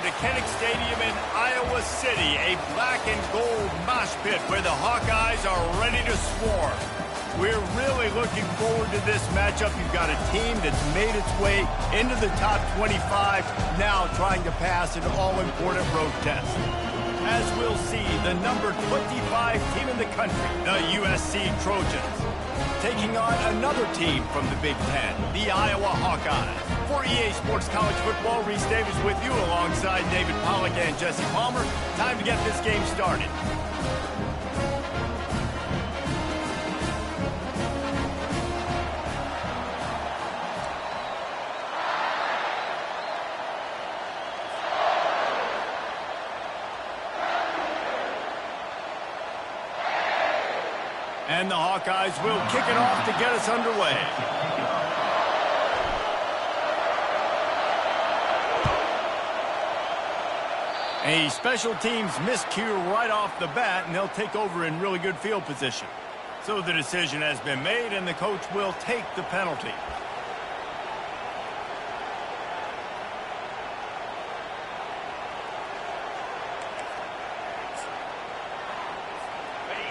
to Kinnick Stadium in Iowa City, a black and gold mosh pit where the Hawkeyes are ready to swarm. We're really looking forward to this matchup. You've got a team that's made its way into the top 25, now trying to pass an all-important road test. As we'll see, the number 25 team in the country, the USC Trojans, taking on another team from the Big Ten, the Iowa Hawkeyes. For EA Sports College Football, Reese Davis with you alongside David Pollack and Jesse Palmer. Time to get this game started. And the Hawkeyes will kick it off to get us underway. A special teams miscue right off the bat, and they'll take over in really good field position. So the decision has been made, and the coach will take the penalty.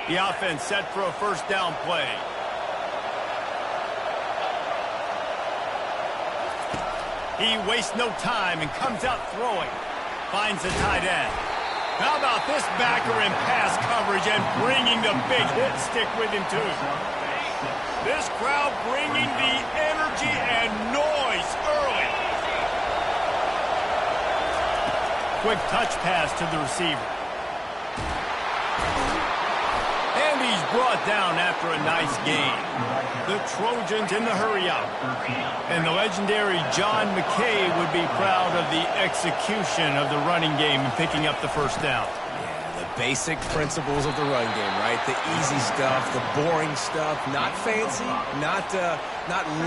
The offense set for a first down play. He wastes no time and comes out throwing. Finds the tight end. How about this backer in pass coverage and bringing the big hit stick with him too. This crowd bringing the energy and noise early. Quick touch pass to the receiver. And he's brought down after a nice gain. The Trojans in the hurry-up. And the legendary John McKay would be proud of the execution of the running game and picking up the first down. Yeah, the basic principles of the run game, right? The easy stuff, the boring stuff, not fancy, not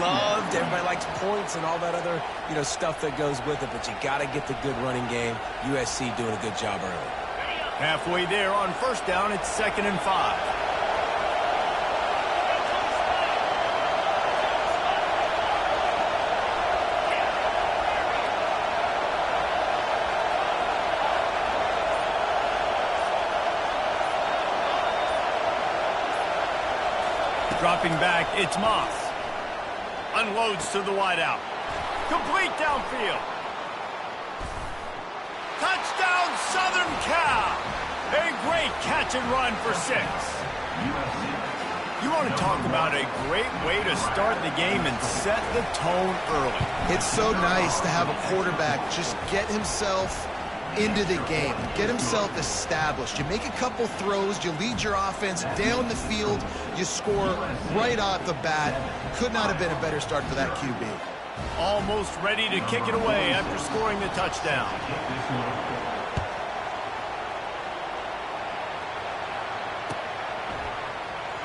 loved. Everybody likes points and all that other, stuff that goes with it, but you got to get the good running game. USC doing a good job early. Halfway there on first down, it's 2nd and 5. Dropping back, it's Moss. Unloads to the wideout. Complete downfield. Touchdown, Southern Cal! A great catch and run for 6. You want to talk about a great way to start the game and set the tone early. It's so nice to have a quarterback just get himself into the game, get himself established. You make a couple throws, you lead your offense down the field, you score right off the bat. Could not have been a better start for that QB. Almost ready to kick it away after scoring the touchdown.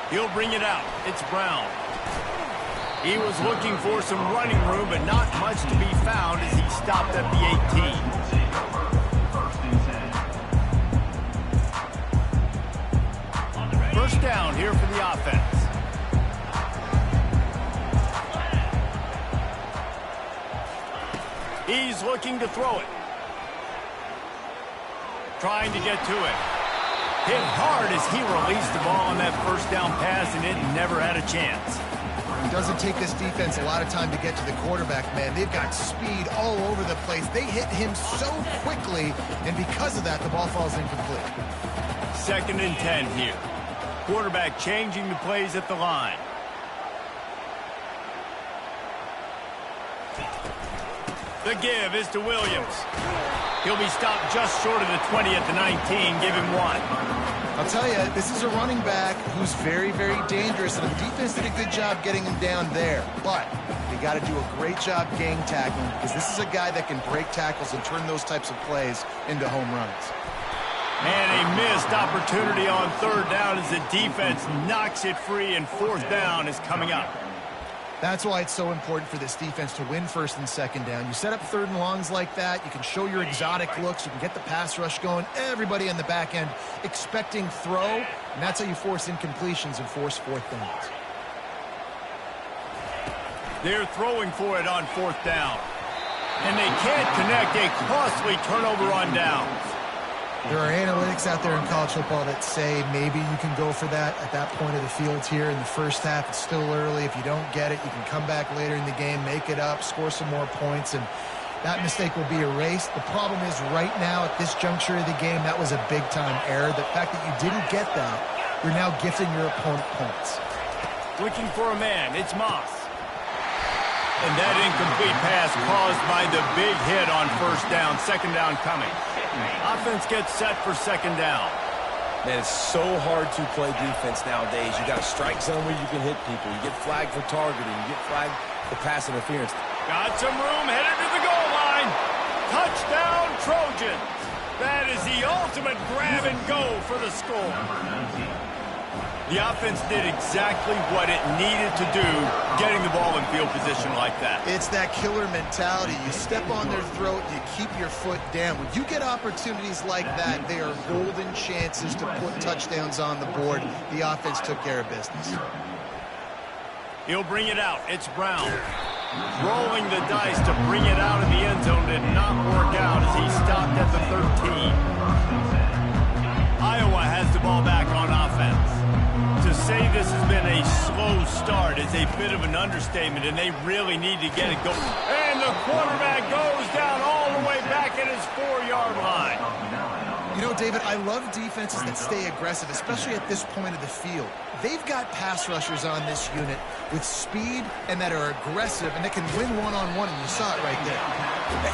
He'll bring it out. It's Brown. He was looking for some running room, but not much to be found as he stopped at the 18. First down here for the offense. He's looking to throw it. Trying to get to it. Hit hard as he released the ball on that first down pass, and it never had a chance. It doesn't take this defense a lot of time to get to the quarterback, man. They've got speed all over the place. They hit him so quickly, and because of that, the ball falls incomplete. 2nd and 10 here. Quarterback changing the plays at the line. The give is to Williams. He'll be stopped just short of the 20 at the 19. Give him 1. I'll tell you, this is a running back who's very, very dangerous, and the defense did a good job getting him down there. But they got to do a great job gang tackling, because this is a guy that can break tackles and turn those types of plays into home runs. And a missed opportunity on 3rd down as the defense knocks it free, and 4th down is coming up. That's why it's so important for this defense to win 1st and 2nd down. You set up 3rd and longs like that, you can show your exotic looks, you can get the pass rush going, everybody on the back end expecting throw, and that's how you force incompletions and force 4th downs. They're throwing for it on 4th down. And they can't connect a costly turnover on downs. There are analytics out there in college football that say maybe you can go for that at that point of the field here in the first half. It's still early. If you don't get it, you can come back later in the game, make it up, score some more points, and that mistake will be erased. The problem is right now at this juncture of the game, that was a big-time error. The fact that you didn't get that, you're now gifting your opponent points. Looking for a man. It's Moss. And that incomplete pass caused by the big hit on first down. Second down coming. Offense gets set for second down. Man, it's so hard to play defense nowadays. You got a strike zone where you can hit people. You get flagged for targeting. You get flagged for pass interference. Got some room, headed to the goal line. Touchdown, Trojans. That is the ultimate grab and go for the score. The offense did exactly what it needed to do, getting the ball in field position like that. It's that killer mentality. You step on their throat, you keep your foot down. When you get opportunities like that, they are golden chances to put touchdowns on the board. The offense took care of business. He'll bring it out. It's Brown. Rolling the dice to bring it out of the end zone did not work out as he stopped at the 13. Iowa has the ball back on offense. To say this has been a slow start is a bit of an understatement, and they really need to get it going. And the quarterback goes down all the way back at his 4-yard line. You know, David, I love defenses that stay aggressive, especially at this point of the field. They've got pass rushers on this unit with speed and that are aggressive and that can win one-on-one, and you saw it right there.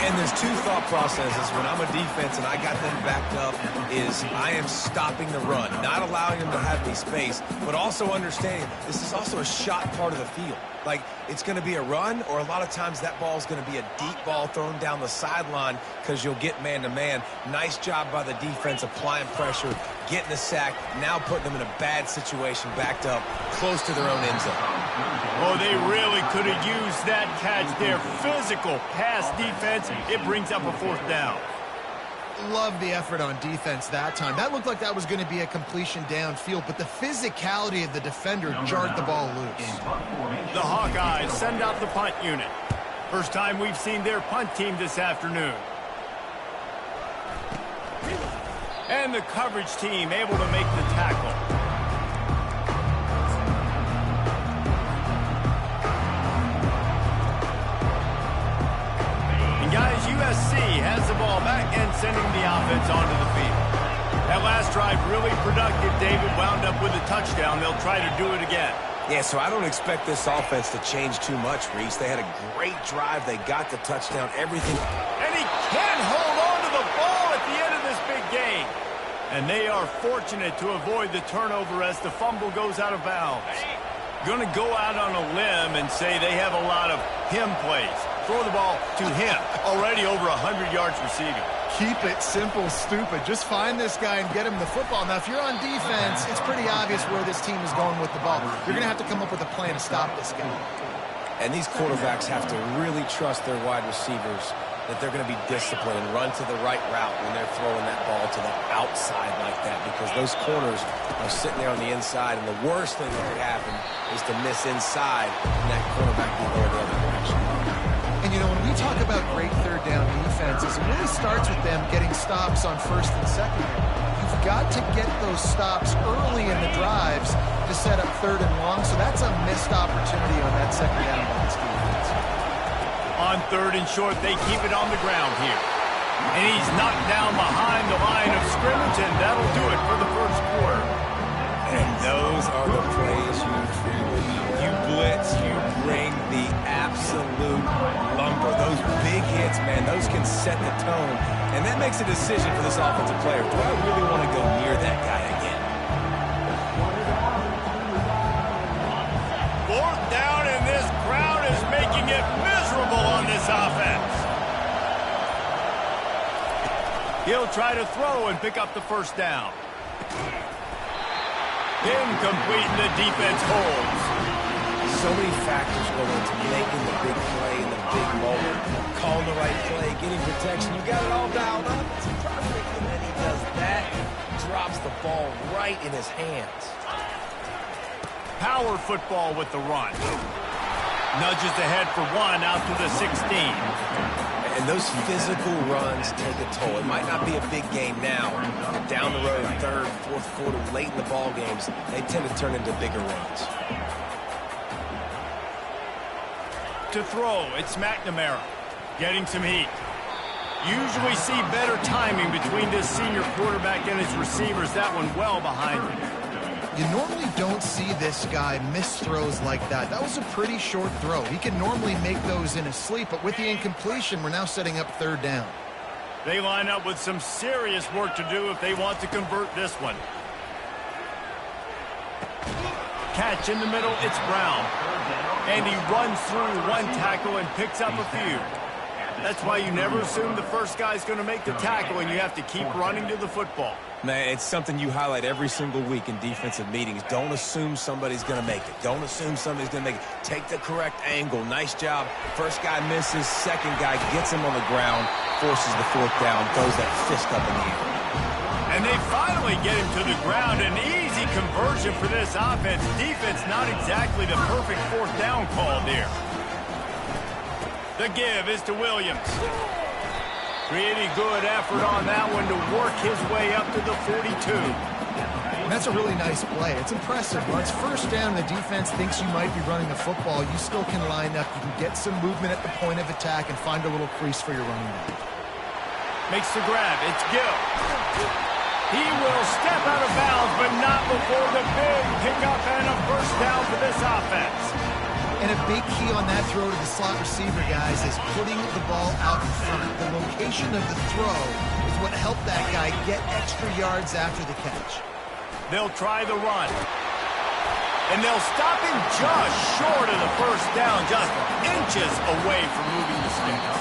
And there's two thought processes when I'm a defense and I got them backed up is I am stopping the run, not allowing them to have any space, but also understanding this is also a shot part of the field. Like, it's going to be a run, or a lot of times that ball is going to be a deep ball thrown down the sideline because you'll get man-to-man. Nice job by the defense applying pressure, getting the sack, now putting them in a bad situation backed up close to their own end zone. Oh, they really could have used that catch there. Physical pass defense. It brings up a fourth down. Love the effort on defense that time. That looked like that was going to be a completion downfield, but the physicality of the defender jarred the ball loose. The Hawkeyes send out the punt unit. First time we've seen their punt team this afternoon. And the coverage team able to make the tackle. Guys, USC has the ball back and sending the offense onto the field. That last drive really productive. David wound up with a touchdown. They'll try to do it again. Yeah, so I don't expect this offense to change too much, Reese. They had a great drive. They got the touchdown, everything. And he can't hold on to the ball at the end of this big game. And they are fortunate to avoid the turnover as the fumble goes out of bounds. Going to go out on a limb and say they have a lot of him plays. Throw the ball to him. Already over 100 yards receiving. Keep it simple, stupid. Just find this guy and get him the football. Now, if you're on defense, it's pretty obvious where this team is going with the ball. You're going to have to come up with a plan to stop this guy. And these quarterbacks have to really trust their wide receivers that they're going to be disciplined and run to the right route when they're throwing that ball to the outside like that, because those corners are sitting there on the inside, and the worst thing that could happen is to miss inside and that quarterback be going the other direction. And, you know, when we talk about great third down defenses, it really starts with them getting stops on first and second. You've got to get those stops early in the drives to set up third and long, so that's a missed opportunity on that second down by this defense. On third and short, they keep it on the ground here. And he's knocked down behind the line of scrimmage, and that'll do it for the first quarter. And those are the plays you treat. You blitz, you bring the absolute lumber. Those big hits, man, those can set the tone. And that makes a decision for this offensive player. Do I really want to go near that guy again? Fourth down, and this crowd is making it miserable on this offense. He'll try to throw and pick up the first down. Incomplete, and the defense holds. So many factors go into making the big play in the big moment. Calling the right play, getting protection. You got it all dialed up. It's perfect. And then he does that. Drops the ball right in his hands. Power football with the run. Nudges ahead for one out to the 16. And those physical runs take a toll. It might not be a big game now, but down the road, third, fourth quarter, late in the ball games, they tend to turn into bigger runs. To throw, it's McNamara getting some heat. Usually see better timing between this senior quarterback and his receivers. That one well behind him. You normally don't see this guy miss throws like that. That was a pretty short throw. He can normally make those in his sleep, but with the incompletion, we're now setting up third down. They line up with some serious work to do if they want to convert this one. Catch in the middle, it's Brown. And he runs through one tackle and picks up a few. That's why you never assume the first guy's going to make the tackle, and you have to keep running to the football. Man, it's something you highlight every single week in defensive meetings. Don't assume somebody's going to make it. Don't assume somebody's going to make it. Take the correct angle. Nice job. First guy misses. Second guy gets him on the ground, forces the fourth down, throws that fist up in the air. And they finally get him to the ground. An easy conversion for this offense. Defense not exactly the perfect fourth down call there. The give is to Williams. Pretty good effort on that one to work his way up to the 42. And that's a really nice play. It's impressive. When it's first down and the defense thinks you might be running the football, you still can line up. You can get some movement at the point of attack and find a little crease for your running back. Makes the grab. It's Gill. He will step out of bounds, but not before the big pickup and a first down for this offense. And a big key on that throw to the slot receiver, guys, is putting the ball out in front. The location of the throw is what helped that guy get extra yards after the catch. They'll try the run. And they'll stop him just short of the first down, just inches away from moving the sticks.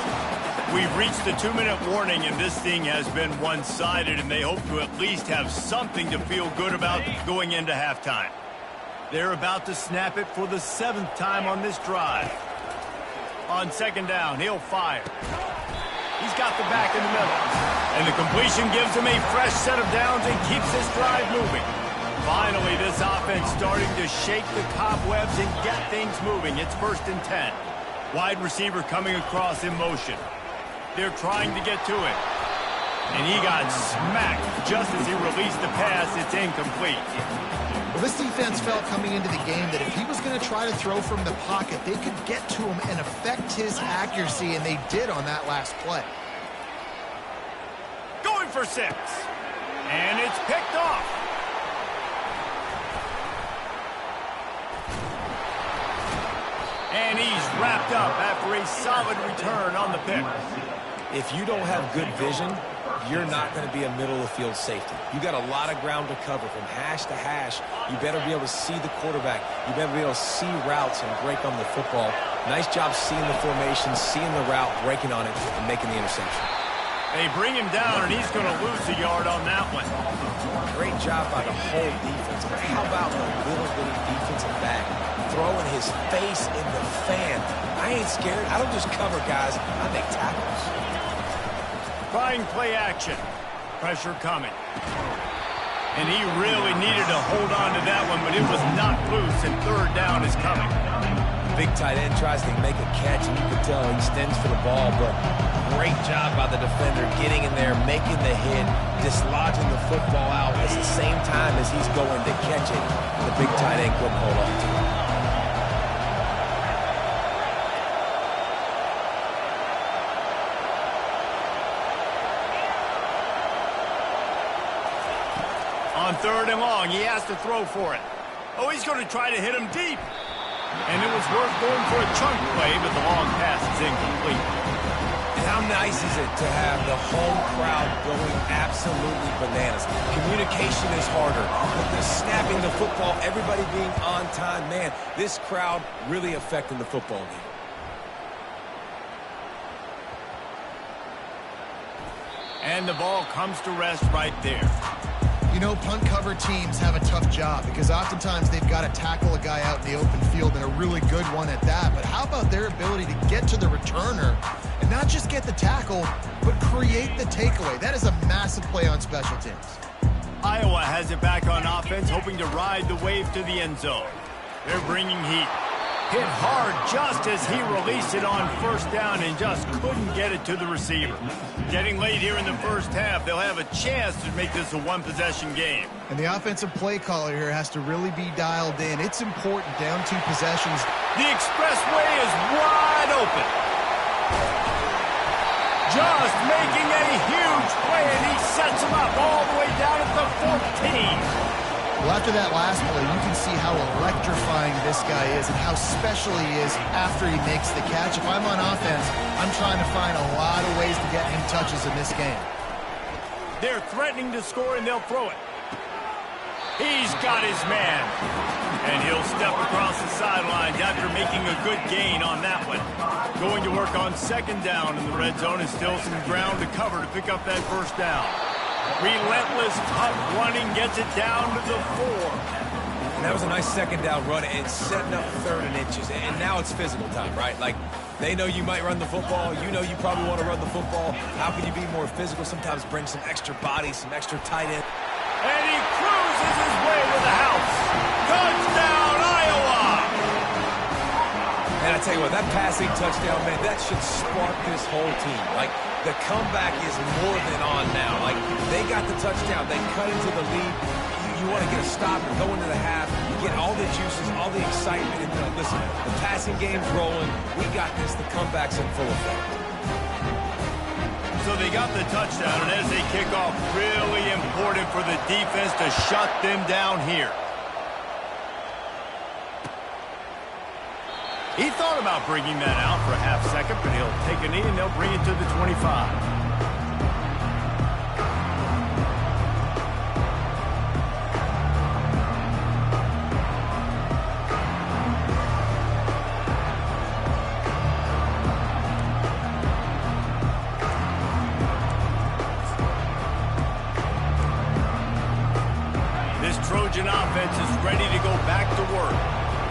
We've reached the 2-minute warning, and this thing has been one-sided, and they hope to at least have something to feel good about going into halftime. They're about to snap it for the 7th time on this drive. On second down, he'll fire. He's got the back in the middle. And the completion gives him a fresh set of downs and keeps this drive moving. Finally, this offense starting to shake the cobwebs and get things moving. It's 1st and 10. Wide receiver coming across in motion. They're trying to get to it. And he got smacked just as he released the pass. It's incomplete. Well, this defense felt coming into the game that if he was going to try to throw from the pocket, they could get to him and affect his accuracy, and they did on that last play. Going for 6. And it's picked off. And he's wrapped up after a solid return on the pick. If you don't have good vision, you're not going to be a middle-of-the-field safety. You got a lot of ground to cover from hash to hash. You better be able to see the quarterback. You better be able to see routes and break on the football. Nice job seeing the formation, seeing the route, breaking on it, and making the interception. They bring him down, and he's going to lose a yard on that one. Great job by the whole defense. But how about the little bitty defensive back throwing his face in the fan? I ain't scared. I don't just cover guys. I make tackles. Trying play action. Pressure coming. And he really needed to hold on to that one, but it was not loose, and third down is coming. Big tight end tries to make a catch, and you can tell he extends for the ball, but great job by the defender getting in there, making the hit, dislodging the football out at the same time as he's going to catch it. The big tight end couldn't hold on to it. On 3rd and long, he has to throw for it. Oh, he's going to try to hit him deep. And it was worth going for a chunk play, but the long pass is incomplete. And how nice is it to have the home crowd going absolutely bananas? Communication is harder, but the snapping the football, everybody being on time, man, this crowd really affecting the football game. And the ball comes to rest right there. You know, punt cover teams have a tough job because oftentimes they've got to tackle a guy out in the open field, and a really good one at that. But how about their ability to get to the returner and not just get the tackle, but create the takeaway? That is a massive play on special teams. Iowa has it back on offense, hoping to ride the wave to the end zone. They're bringing heat. Hit hard just as he released it on first down and just couldn't get it to the receiver. Getting late here in the first half, they'll have a chance to make this a one-possession game. And the offensive play caller here has to really be dialed in. It's important down 2 possessions. The expressway is wide open. Just making a huge play, and he sets him up all the way down at the 14. Well, after that last play, you can see how electrifying this guy is and how special he is after he makes the catch. If I'm on offense, I'm trying to find a lot of ways to get him touches in this game. They're threatening to score, and they'll throw it. He's got his man. And he'll step across the sidelines after making a good gain on that one. Going to work on second down in the red zone, and still some ground to cover to pick up that first down. Relentless, tough running, gets it down to the 4. And that was a nice second down run and setting up 3rd and inches. And now it's physical time, right? Like, they know you might run the football. You know you probably want to run the football. How can you be more physical? Sometimes bring some extra body, some extra tight end. And he cruises his way to the house. Touchdown, Iowa! And I tell you what, that passing touchdown, man, that should spark this whole team. Like, the comeback is more than on now. Like, they got the touchdown. They cut into the lead. You want to get a stop and go into the half, get all the juices, all the excitement, and be like, listen, the passing game's rolling. We got this. The comeback's in full effect. So they got the touchdown, and as they kick off, really important for the defense to shut them down here. He thought about bringing that out for a half second, but he'll take a knee and they'll bring it to the 25. This Trojan offense is ready to go back to work.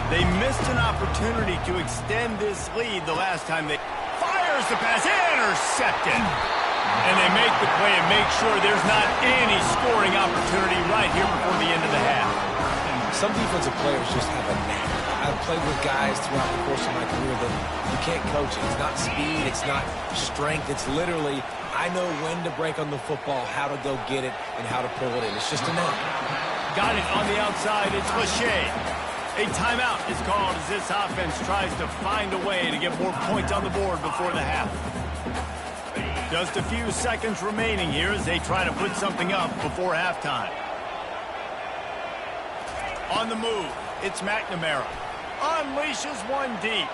They missed an opportunity to extend this lead the last time they... Fires the pass, intercepted. And they make the play and make sure there's not any scoring opportunity right here before the end of the half. Some defensive players just have a knack. I've played with guys throughout the course of my career that you can't coach it. It's not speed, it's not strength. It's literally, I know when to break on the football, how to go get it, and how to pull it in. It's just a knack. Got it on the outside, it's Lachey. A timeout is called as this offense tries to find a way to get more points on the board before the half. Just a few seconds remaining here as they try to put something up before halftime. On the move, it's McNamara. Unleashes one deep.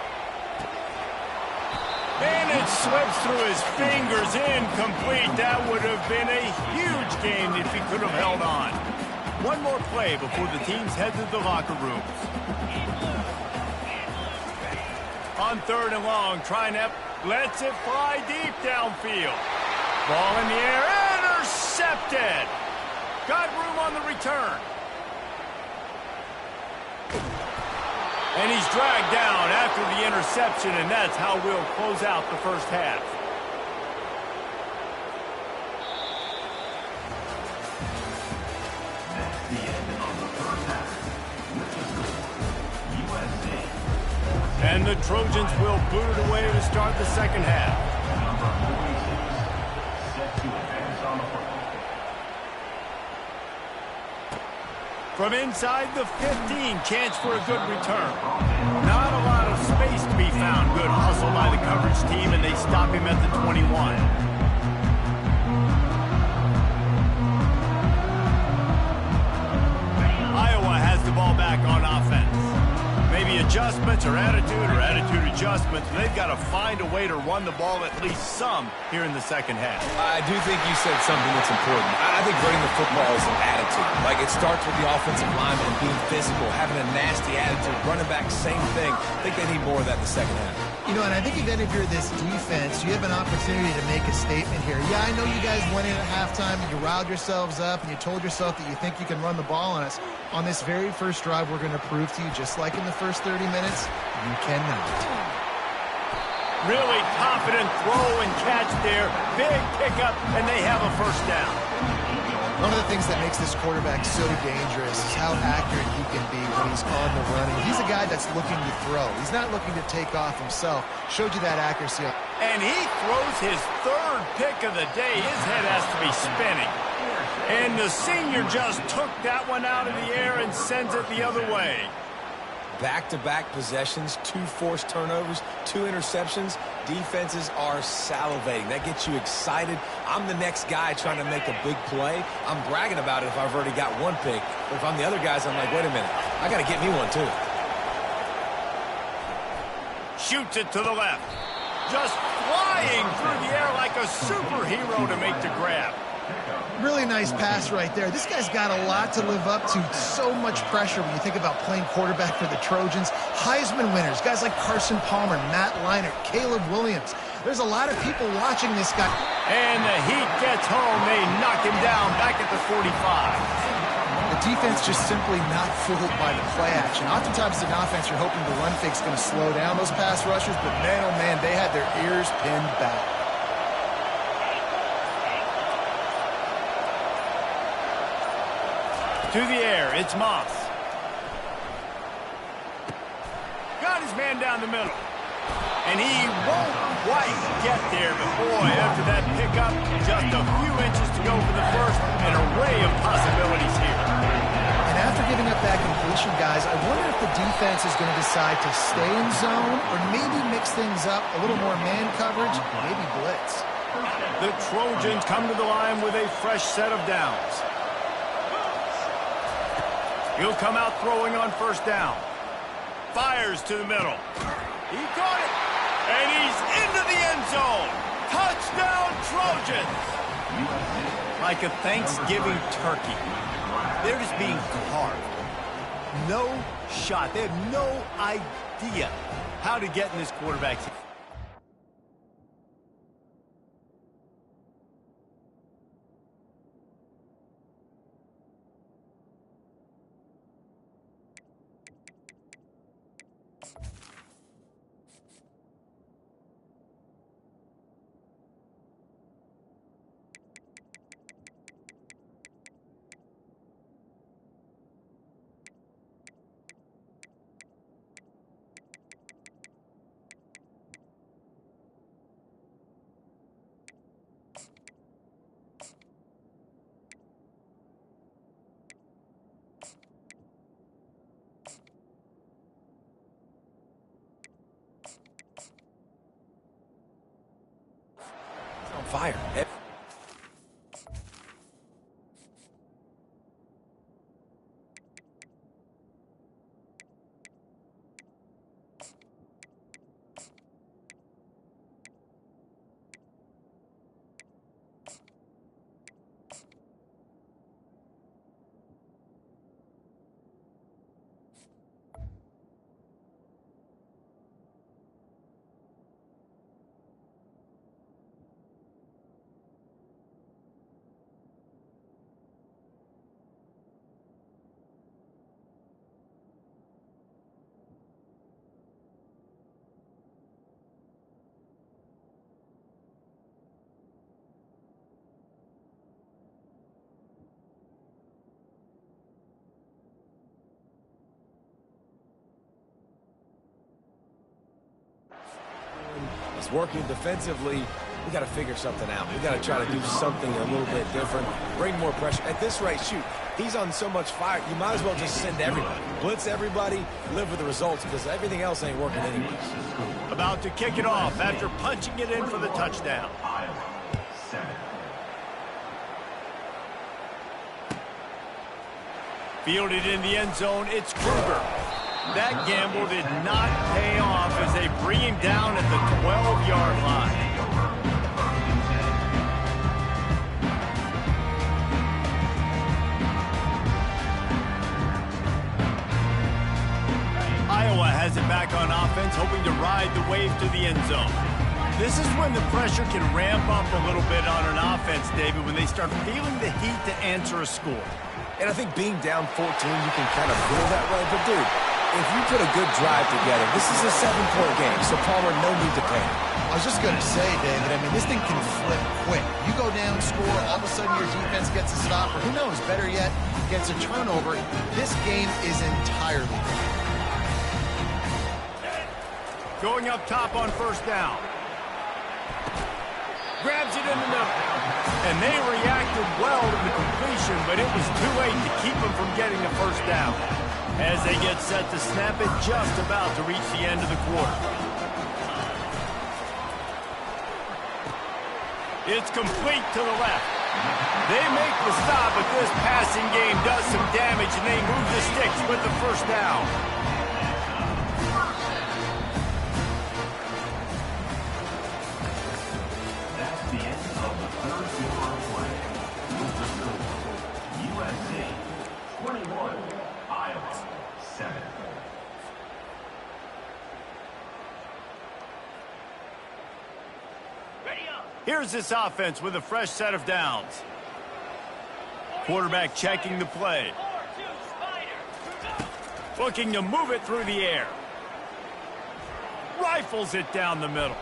And it slips through his fingers, incomplete. That would have been a huge game if he could have held on. One more play before the teams head to the locker rooms. On 3rd and long, lets it fly deep downfield. Ball in the air, intercepted. Got room on the return. And he's dragged down after the interception, and that's how we'll close out the first half. And the Trojans will boot it away to start the second half. From inside the 15, chance for a good return. Not a lot of space to be found. Good hustle by the coverage team, and they stop him at the 21. Iowa has the ball back on offense. Maybe adjustments or attitude adjustments. They've got to find a way to run the ball at least some here in the second half. I do think you said something that's important. I think running the football is an attitude. Like, it starts with the offensive lineman and being physical, having a nasty attitude. Running back, same thing. I think they need more of that in the second half. You know, and I think even if you're this defense, you have an opportunity to make a statement here. Yeah, I know you guys went in at halftime and you riled yourselves up and you told yourself that you think you can run the ball on us. On this very first drive, we're going to prove to you, just like in the first 30 minutes, you cannot. Really confident throw and catch there. Big pickup, and they have a first down. One of the things that makes this quarterback so dangerous is how accurate he can be when he's on the run. And he's a guy that's looking to throw. He's not looking to take off himself. Showed you that accuracy. And he throws his third pick of the day. His head has to be spinning. And the senior just took that one out of the air and sends it the other way. Back-to-back possessions, 2 forced turnovers, 2 interceptions. Defenses are salivating. That gets you excited. I'm the next guy trying to make a big play. I'm bragging about it if I've already got 1 pick. But if I'm the other guys, I'm like, wait a minute. I got to get me one, too. Shoots it to the left. Just flying through the air like a superhero to make the grab. Really nice pass right there. This guy's got a lot to live up to. So much pressure when you think about playing quarterback for the Trojans. Heisman winners, guys like Carson Palmer, Matt Leinart, Caleb Williams. There's a lot of people watching this guy. And the heat gets home. They knock him down back at the 45. The defense just simply not fooled by the play action. Oftentimes, in offense, you're hoping the run fake's going to slow down those pass rushers, but man, oh man, they had their ears pinned back. To the air, it's Moss. Got his man down the middle. And he won't quite get there, but boy, after that pickup, just a few inches to go for the first, an array of possibilities here. And after giving up that completion, guys, I wonder if the defense is going to decide to stay in zone or maybe mix things up, a little more man coverage, maybe blitz. The Trojans come to the line with a fresh set of downs. He'll come out throwing on first down. Fires to the middle. He caught it. And he's into the end zone. Touchdown, Trojans. Like a Thanksgiving turkey. They're just being carved. No shot. They have no idea how to get in this quarterback's hand. Fire. It's working defensively. We got to figure something out. We got to try to do something a little bit different. Bring more pressure. At this rate, shoot, he's on so much fire. You might as well just send everybody. Blitz everybody, live with the results, because everything else ain't working anyways. About to kick it off after punching it in for the touchdown. Fielded in the end zone, it's Kruger. That gamble did not pay off as they bring him down at the 12-yard line. Iowa has it back on offense, hoping to ride the wave to the end zone. This is when the pressure can ramp up a little bit on an offense, David, when they start feeling the heat to answer a score. And I think being down 14, you can kind of feel that way. But, dude, if you put a good drive together, this is a 7-point game, so Palmer, no need to panic. I was just going to say, David, I mean, this thing can flip quick. You go down, score, all of a sudden your defense gets a stop, or who knows, better yet, gets a turnover. This game is entirely different. Going up top on first down. Grabs it in the middle. And they reacted well to the completion, but it was too late to keep them from getting the first down. As they get set to snap it, just about to reach the end of the quarter. It's complete to the left. They make the stop, but this passing game does some damage, and they move the sticks with the first down. That's the end of the third quarter of play. USC 21, Iowa 7. Here's this offense with a fresh set of downs. Quarterback checking the play. Looking to move it through the air. Rifles it down the middle.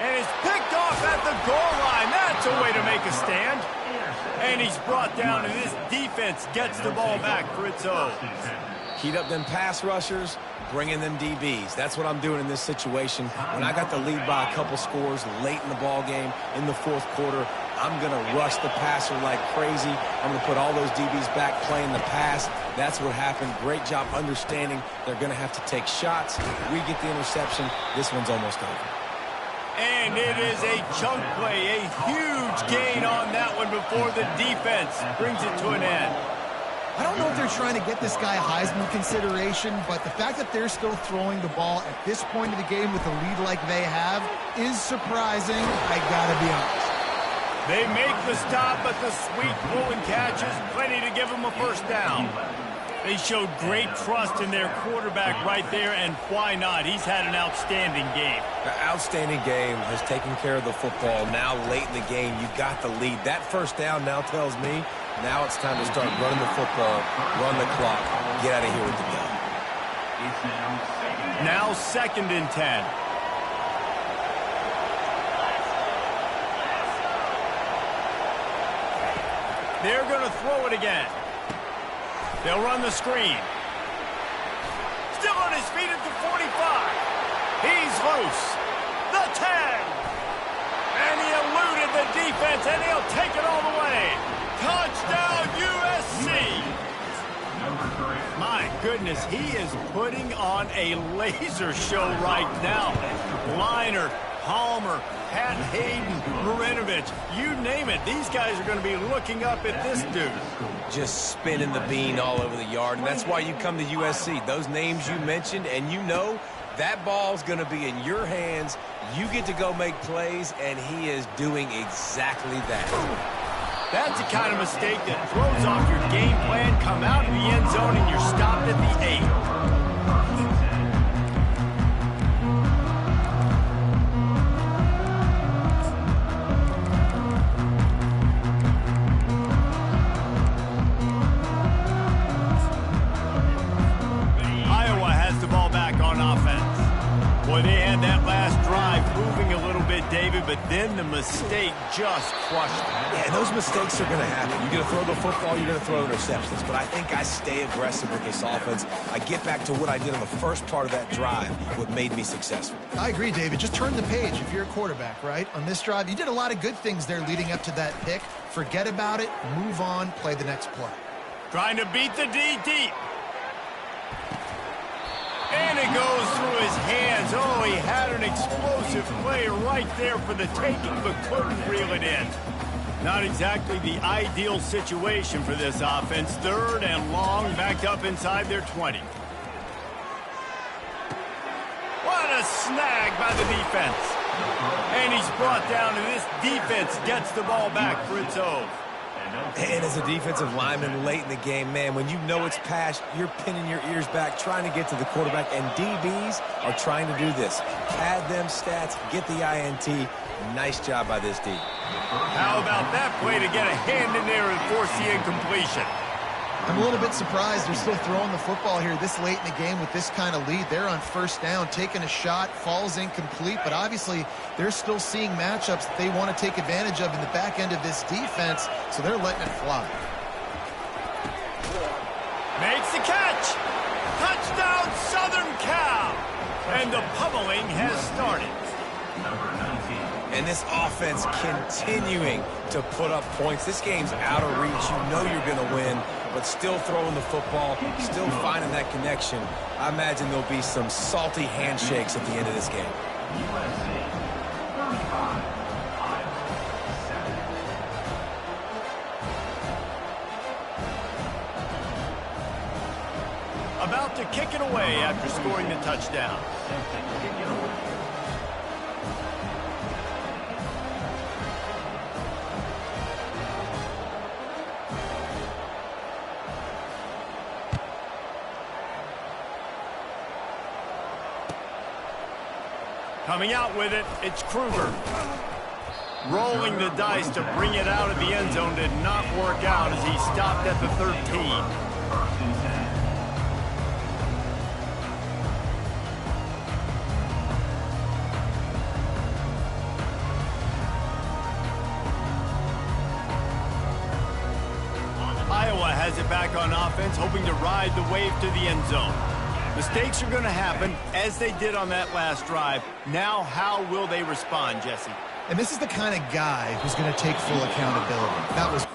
And it's picked off at the goal line. That's a way to make a stand. And he's brought down, and this defense gets the ball back for its own. Heat up them pass rushers, bring in them DBs. That's what I'm doing in this situation. When I got the lead by a couple scores late in the ball game, in the fourth quarter, I'm going to rush the passer like crazy. I'm going to put all those DBs back playing the pass. That's what happened. Great job understanding they're going to have to take shots. We get the interception. This one's almost over. And it is a chunk play, a huge gain on that one before the defense brings it to an end. I don't know if they're trying to get this guy Heisman consideration, but the fact that they're still throwing the ball at this point of the game with a lead like they have is surprising, I gotta be honest. They make the stop, but the sweet pull and catch is plenty to give them a first down. They showed great trust in their quarterback right there, and why not? He's had an outstanding game. The outstanding game has taken care of the football. Now late in the game, you got the lead. That first down now tells me now it's time to start running the football, run the clock, get out of here with the gun. Now 2nd and 10. They're going to throw it again. They'll run the screen. Still on his feet at the 45. He's loose. The 10. And he eluded the defense, and he'll take it all the way. Touchdown, USC. My goodness, he is putting on a laser show right now. Liner, Palmer, Pat Hayden, Marinovich, you name it. These guys are going to be looking up at this dude. Just spinning the bean all over the yard, and that's why you come to USC. Those names you mentioned, and you know that ball's going to be in your hands. You get to go make plays, and he is doing exactly that. That's the kind of mistake that throws off your game plan. Come out of the end zone, and you're stopped at the 8. Boy, they had that last drive moving a little bit, David, but then the mistake just crushed them. Yeah, those mistakes are going to happen. You're going to throw the football, you're going to throw interceptions. But I think I stay aggressive with this offense. I get back to what I did on the first part of that drive, what made me successful. I agree, David. Just turn the page if you're a quarterback, right? On this drive, you did a lot of good things there leading up to that pick. Forget about it, move on, play the next play. Trying to beat the D deep. And it goes through his hands. Oh, he had an explosive play right there for the taking, but couldn't reel it in. Not exactly the ideal situation for this offense. 3rd and long, backed up inside their 20. What a snag by the defense. And he's brought down, and this defense gets the ball back for its own. And as a defensive lineman late in the game, man, when you know it's past, you're pinning your ears back, trying to get to the quarterback, and DBs are trying to do this. Pad them stats, get the INT. Nice job by this D. How about that play to get a hand in there and force the incompletion? I'm a little bit surprised they're still throwing the football here this late in the game with this kind of lead. They're on first down, taking a shot, falls incomplete, but obviously they're still seeing matchups that they want to take advantage of in the back end of this defense, so they're letting it fly. Makes the catch. Touchdown, Southern Cal. And the pummeling has started. Number 19. And this offense continuing to put up points. This game's out of reach. You know you're going to win, but still throwing the football, still finding that connection. I imagine there'll be some salty handshakes at the end of this game. USC 35. Iowa 7. About to kick it away after scoring the touchdown. Coming out with it, it's Kruger. Rolling the dice to bring it out of the end zone did not work out as he stopped at the 13. First and 10. Iowa has it back on offense, hoping to ride the wave to the end zone. Mistakes are going to happen, as they did on that last drive. Now, how will they respond, Jesse? And this is the kind of guy who's going to take full accountability. That was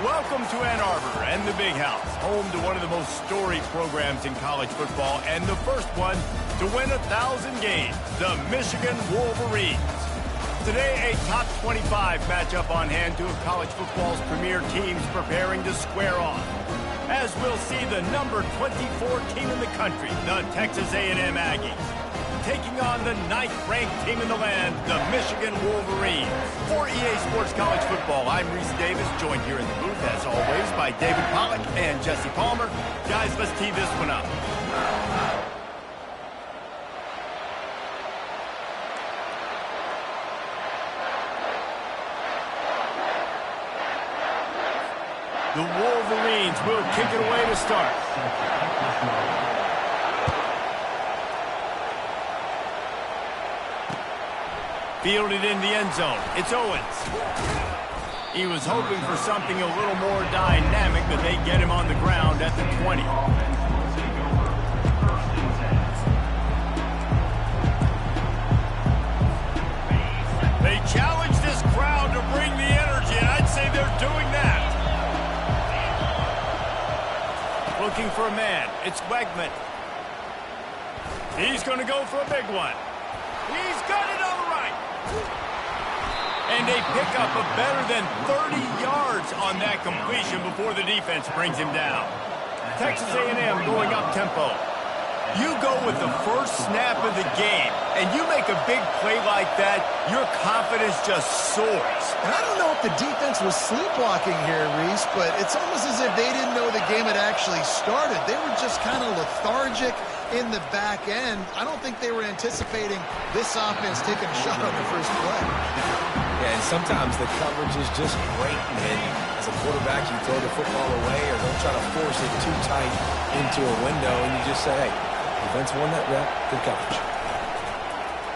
Welcome to Ann Arbor and the Big House, home to one of the most storied programs in college football and the first one to win 1,000 games, the Michigan Wolverines. Today, a top 25 matchup on hand, two of college football's premier teams preparing to square off. As we'll see the number 24 team in the country, the Texas A&M Aggies, taking on the 9th-ranked team in the land, the Michigan Wolverines. For EA Sports College Football, I'm Reese Davis, joined here in the booth, as always, by David Pollack and Jesse Palmer. Guys, let's tee this one up. The Wolverines will kick it away to start. Fielded in the end zone. It's Owens. He was hoping for something a little more dynamic, but they get him on the ground at the 20. They challenge this crowd to bring the energy, and I'd say they're doing that. Looking for a man. It's Wegman. He's going to go for a big one. He's got it on the right. And they pick up a better than 30 yards on that completion before the defense brings him down. Texas A&M going up tempo. You go with the first snap of the game, and you make a big play like that, your confidence just soars. And I don't know if the defense was sleepwalking here, Reese, but it's almost as if they didn't know the game had actually started. They were just kind of lethargic in the back end. I don't think they were anticipating this offense taking a shot on the first play. Yeah, and sometimes the coverage is just great, and as a quarterback, you throw the football away or don't try to force it too tight into a window, and you just say, hey, defense won that rep, good coverage.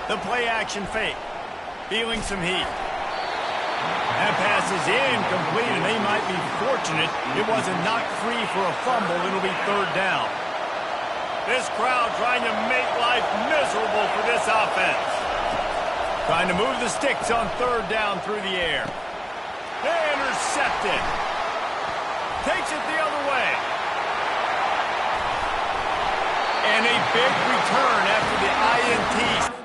The play-action fake. Feeling some heat. That pass is incomplete, and they might be fortunate it wasn't knocked free for a fumble. It'll be third down. This crowd trying to make life miserable for this offense. Trying to move the sticks on third down through the air. Intercepted. Takes it the other way. And a big return after the INT.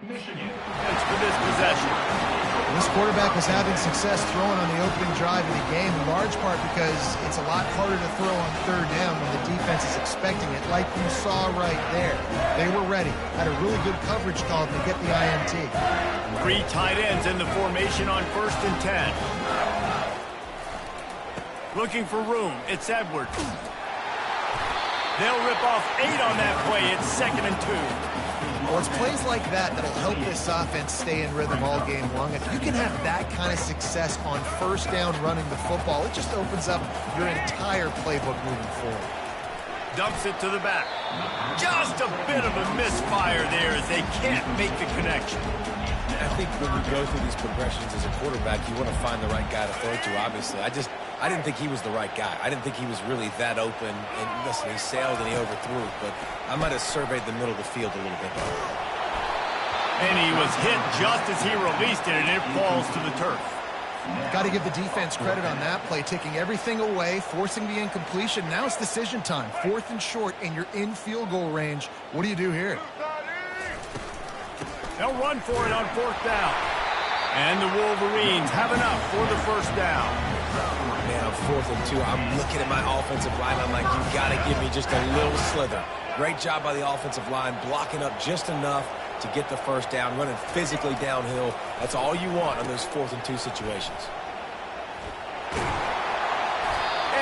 Michigan. Thanks for this possession. This quarterback was having success throwing on the opening drive of the game, in large part because it's a lot harder to throw on third down when the defense is expecting it, like you saw right there. They were ready, had a really good coverage call to get the INT. 3 tight ends in the formation on 1st and 10. Looking for room. It's Edwards. They'll rip off 8 on that play. It's 2nd and 2. Well, it's plays like that that'll help this offense stay in rhythm all game long. If you can have that kind of success on first down running the football, it just opens up your entire playbook moving forward. Dumps it to the back. Just a bit of a misfire there as they can't make the connection. I think when you go through these progressions as a quarterback, you want to find the right guy to throw to, obviously. I didn't think he was the right guy. I didn't think he was really that open. And listen, he sailed and he overthrew it, but I might have surveyed the middle of the field a little bit better. And he was hit just as he released it, and it falls to the turf. Got to give the defense credit on that play, taking everything away, forcing the incompletion. Now it's decision time. 4th and short, and you're in field goal range. What do you do here? They'll run for it on 4th down. And the Wolverines have enough for the first down. Man, on 4th and 2, I'm looking at my offensive line. I'm like, you got to give me just a little slither. Great job by the offensive line, blocking up just enough to get the first down, running physically downhill. That's all you want on those 4th and 2 situations.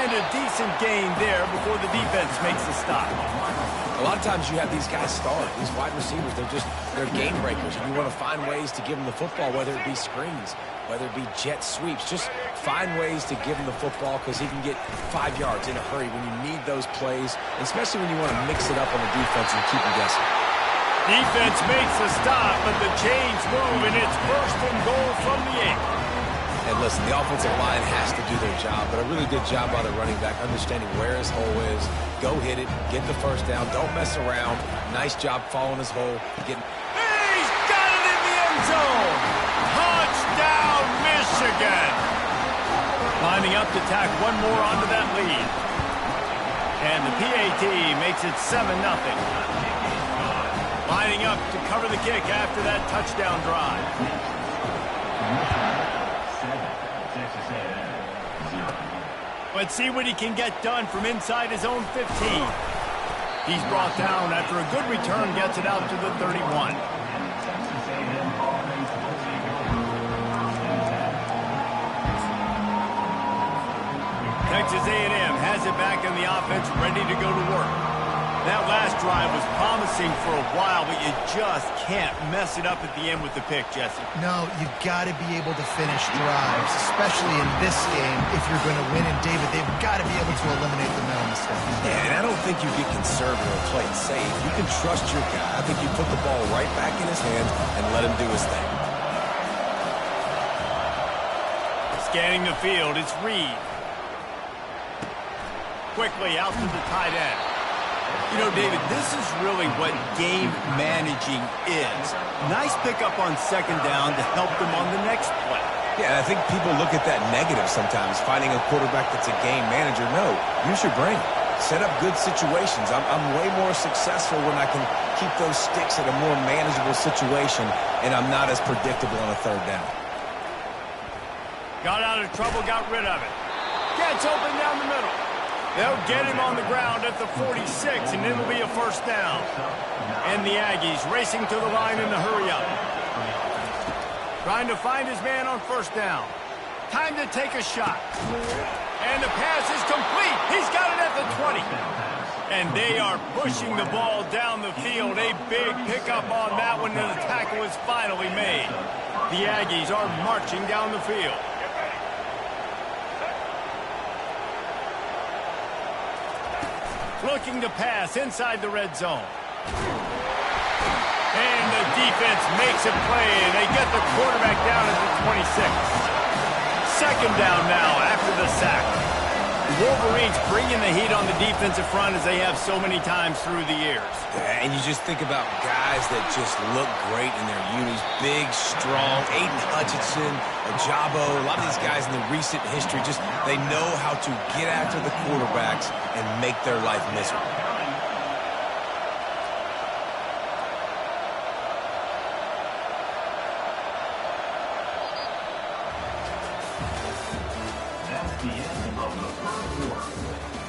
find a decent gain there before the defense makes the stop. A lot of times you have these guys start, these wide receivers, they're game breakers. And you want to find ways to give them the football, whether it be screens, whether it be jet sweeps. Just find ways to give him the football because he can get 5 yards in a hurry when you need those plays, especially when you want to mix it up on the defense and keep them guessing. Defense makes the stop, but the chains move, and it's first and goal from the 8. And listen, the offensive line has to do their job, but a really good job by the running back understanding where his hole is. Go hit it, get the first down, don't mess around. Nice job following his hole. He's got it in the end zone! Touchdown, Michigan! Lining up to tack one more onto that lead. And the PAT makes it 7-0. Lining up to cover the kick after that touchdown drive. Let's see what he can get done from inside his own 15. He's brought down after a good return, gets it out to the 31. Texas A&M has it back in the offense, ready to go to work. That last drive was promising for a while, but you just can't mess it up at the end with the pick, Jesse. No, you got to be able to finish drives, especially in this game if you're going to win. And, David, they've got to be able to eliminate the mental mistakes. Yeah, and I don't think you get conservative or play it safe. You can trust your guy. I think you put the ball right back in his hands and let him do his thing. Scanning the field, it's Reed. Quickly out to the tight end. You know, David, this is really what game managing is. Nice pickup on second down to help them on the next play. Yeah, I think people look at that negative sometimes, finding a quarterback that's a game manager. No, use your brain. Set up good situations. I'm way more successful when I can keep those sticks at a more manageable situation, and I'm not as predictable on a third down. Got out of trouble, got rid of it. Gets open down the middle. They'll get him on the ground at the 46, and it'll be a first down. And the Aggies racing to the line in the hurry-up. Trying to find his man on first down. Time to take a shot. And the pass is complete. He's got it at the 20. And they are pushing the ball down the field. A big pickup on that one, and the tackle is finally made. The Aggies are marching down the field. Looking to pass inside the red zone. And the defense makes a play, and they get the quarterback down at the 26. Second down now after the sack. The Wolverines bringing the heat on the defensive front as they have so many times through the years. Yeah, and you just think about guys that just look great in their unis. Big, strong, Aiden Hutchinson, Ajabo, a lot of these guys in the recent history, just they know how to get after the quarterbacks and make their life miserable. That's the end of the first quarter.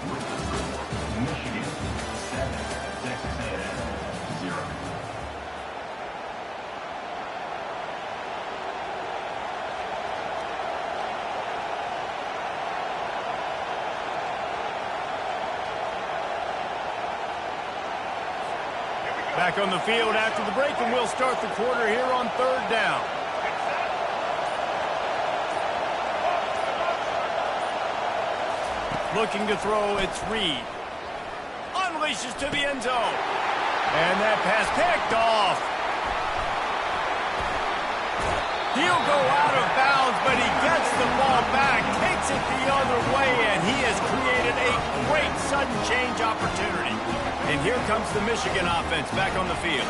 With the score, Michigan 7, Texas A&M 0. Back on the field after the break, and we'll start the quarter here on third down. Looking to throw, it's Reed. Unleashes to the end zone. And that pass picked off. He'll go out of bounds, but he gets the ball back, takes it the other way, and he has created a great sudden change opportunity. And here comes the Michigan offense back on the field.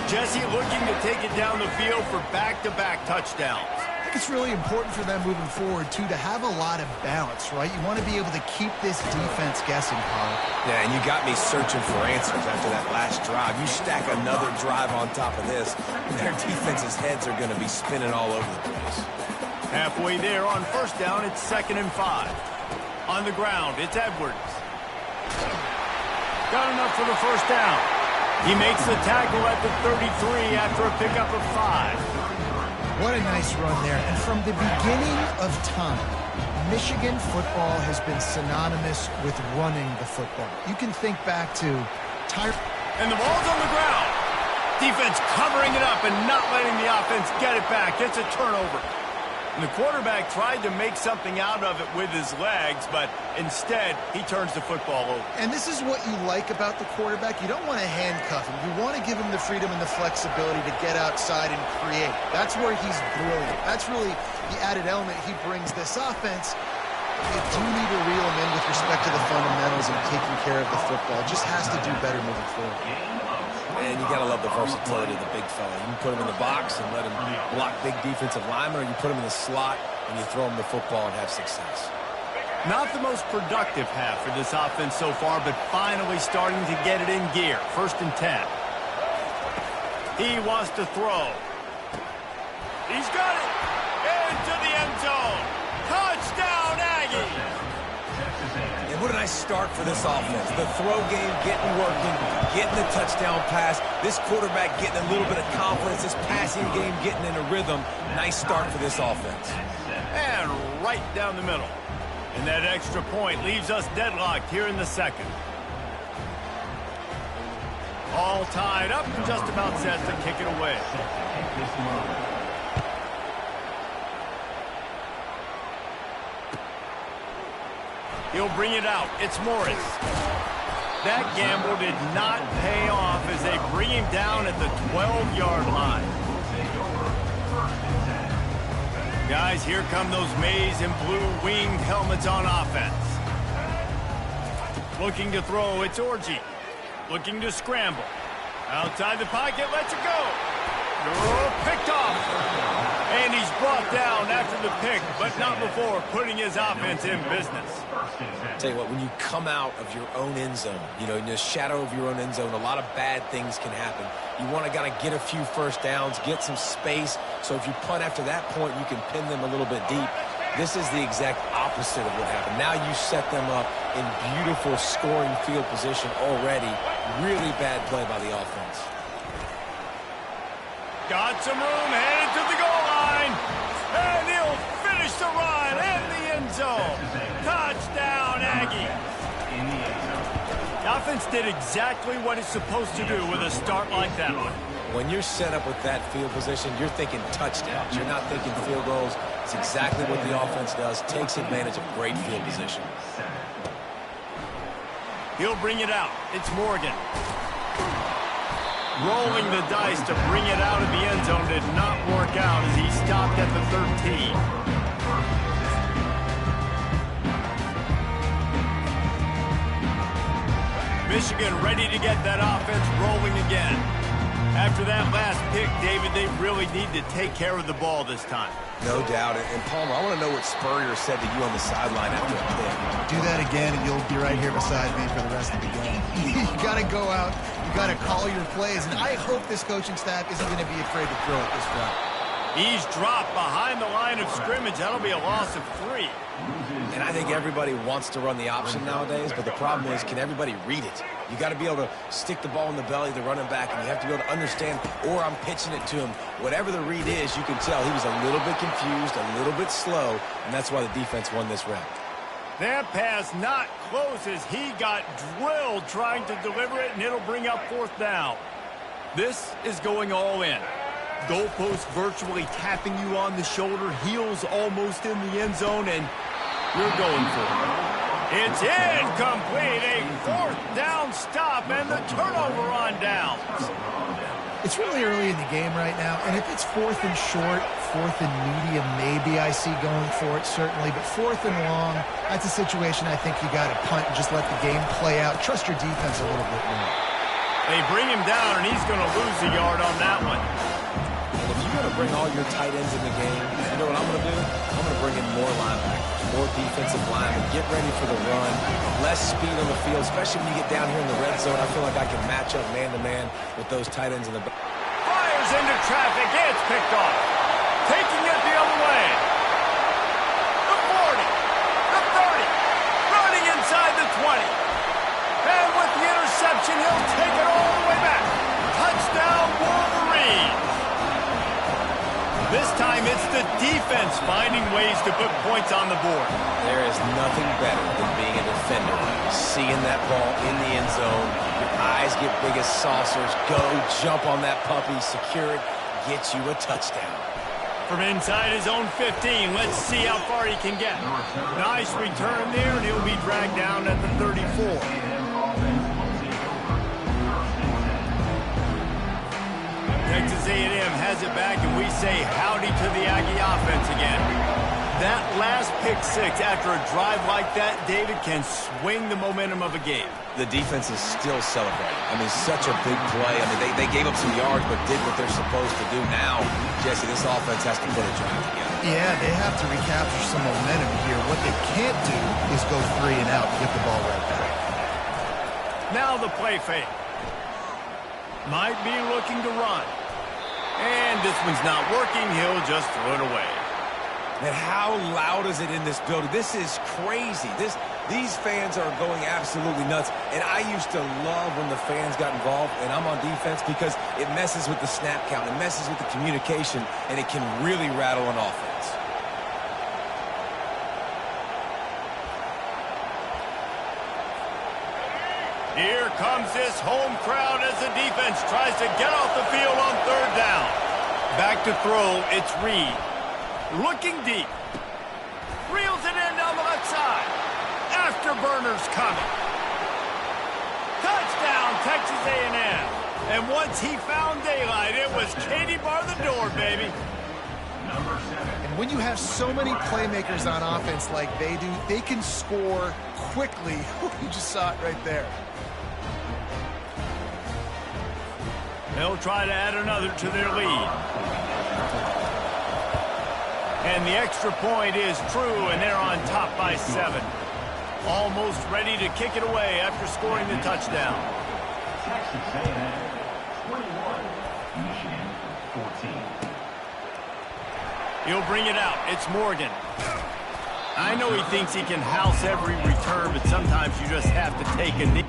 Jesse looking to take it down the field for back-to-back touchdowns. I think it's really important for them moving forward, too, to have a lot of balance, right? You want to be able to keep this defense guessing, Paul. Yeah, and you got me searching for answers after that last drive. You stack another drive on top of this, their defense's heads are going to be spinning all over the place. Halfway there on first down, it's 2nd and 5. On the ground, it's Edwards. Got enough for the first down. He makes the tackle at the 33 after a pickup of 5. What a nice run there. And from the beginning of time, Michigan football has been synonymous with running the football. You can think back to And the ball's on the ground. Defense covering it up and not letting the offense get it back. It's a turnover. And the quarterback tried to make something out of it with his legs, but instead, he turns the football over. And this is what you like about the quarterback. You don't want to handcuff him. You want to give him the freedom and the flexibility to get outside and create. That's where he's brilliant. That's really the added element he brings this offense. You do need to reel him in with respect to the fundamentals of taking care of the football. Just has to do better moving forward. And you got to love the versatility of the big fella. You can put him in the box and let him block big defensive linemen, or you put him in the slot and you throw him the football and have success. Not the most productive half for this offense so far, but finally starting to get it in gear. 1st and 10. He wants to throw. He's got it. Into the end zone. Touchdown, Aggie. And what a nice start for this offense. The throw game getting working, getting the touchdown pass. This quarterback getting a little bit of confidence. This passing game getting in a rhythm. Nice start for this offense. And right down the middle. And that extra point leaves us deadlocked here in the 2nd. All tied up and just about set to kick it away. He'll bring it out. It's Morris. That gamble did not pay off as they bring him down at the 12-yard line. Guys, here come those maize and blue winged helmets on offense. Looking to throw, it's Orji. Looking to scramble. Outside the pocket, lets it go. Picked off. And he's brought down after the pick, but not before putting his offense in business. Tell you what, when you come out of your own end zone, you know, in the shadow of your own end zone, a lot of bad things can happen. You want to kind of get a few first downs, get some space, so if you punt after that point, you can pin them a little bit deep. This is the exact opposite of what happened. Now you set them up in beautiful scoring field position already. Really bad play by the offense. Got some room, headed to the goal line. And he'll finish the run in the end zone. Touchdown, Aggie. The offense did exactly what it's supposed to do with a start like that one. When you're set up with that field position, you're thinking touchdowns. You're not thinking field goals. It's exactly what the offense does. Takes advantage of great field position. He'll bring it out. It's Morgan. Rolling the dice to bring it out of the end zone did not work out as he stopped at the 13. Michigan ready to get that offense rolling again. After that last pick, David, they really need to take care of the ball this time. No doubt. And Palmer, I want to know what Spurrier said to you on the sideline after the pick. Do that again, and you'll be right here beside me for the rest of the game. You got to go out. You got to call your plays, and I hope this coaching staff isn't going to be afraid to throw it this route. He's dropped behind the line of scrimmage. That'll be a loss of 3. And I think everybody wants to run the option nowadays, but the problem is, can everybody read it? You got to be able to stick the ball in the belly of the running back, and you have to be able to understand, or I'm pitching it to him. Whatever the read is, you can tell he was a little bit confused, a little bit slow, and that's why the defense won this round. That pass not close as he got drilled trying to deliver it, and it'll bring up 4th down. This is going all in. Goalpost virtually tapping you on the shoulder, heels almost in the end zone, and you're going for it. It's incomplete, a 4th down stop, and the turnover on downs. It's really early in the game right now, and if it's 4th and short, 4th and medium, maybe I see going for it, certainly, but 4th and long, that's a situation I think you got to punt and just let the game play out. Trust your defense a little bit more. They bring him down, and he's going to lose a yard on that one. If you're going to bring all your tight ends in the game, you know what I'm going to do? I'm going to bring in more linebackers, more defensive linemen, get ready for the run, less speed on the field, especially when you get down here in the red zone. I feel like I can match up man-to-man with those tight ends in the back. Fires into traffic, it's picked off. Taking it the other way. The 40, the 30, running inside the 20. And with the interception, he'll take it all the way back. Touchdown, Wolverine. This time it's the defense finding ways to put points on the board. There is nothing better than being a defender. Seeing that ball in the end zone, your eyes get big as saucers. Go, jump on that puppy, secure it, get you a touchdown. From inside his own 15, let's see how far he can get. Nice return there, and he'll be dragged down at the 34. Texas A&M has it back, and we say howdy to the Aggie offense again. That last pick six after a drive like that, David, can swing the momentum of a game. The defense is still celebrating. I mean, such a big play. I mean, they gave up some yards but did what they're supposed to do. Now, Jesse, this offense has to put a drive together. Yeah, they have to recapture some momentum here. What they can't do is go 3 and out and get the ball right back. Now the play fake. Might be looking to run. And this one's not working. He'll just throw it away. And how loud is it in this building? This is crazy. These fans are going absolutely nuts. And I used to love when the fans got involved, and I'm on defense, because it messes with the snap count. It messes with the communication, and it can really rattle an offense. Here comes this home crowd as the defense tries to get off the field on 3rd down. Back to throw, it's Reed. Looking deep. Reels it in down the left side. Afterburner's coming. Touchdown, Texas A&M. And once he found daylight, it was Katie bar the door, baby. And when you have so many playmakers on offense like they do, they can score quickly. You just saw it right there. They'll try to add another to their lead. And the extra point is true, and they're on top by 7. Almost ready to kick it away after scoring the touchdown. Texas A&M 21, Michigan 14. He'll bring it out. It's Morgan. I know he thinks he can house every return, but sometimes you just have to take a knee.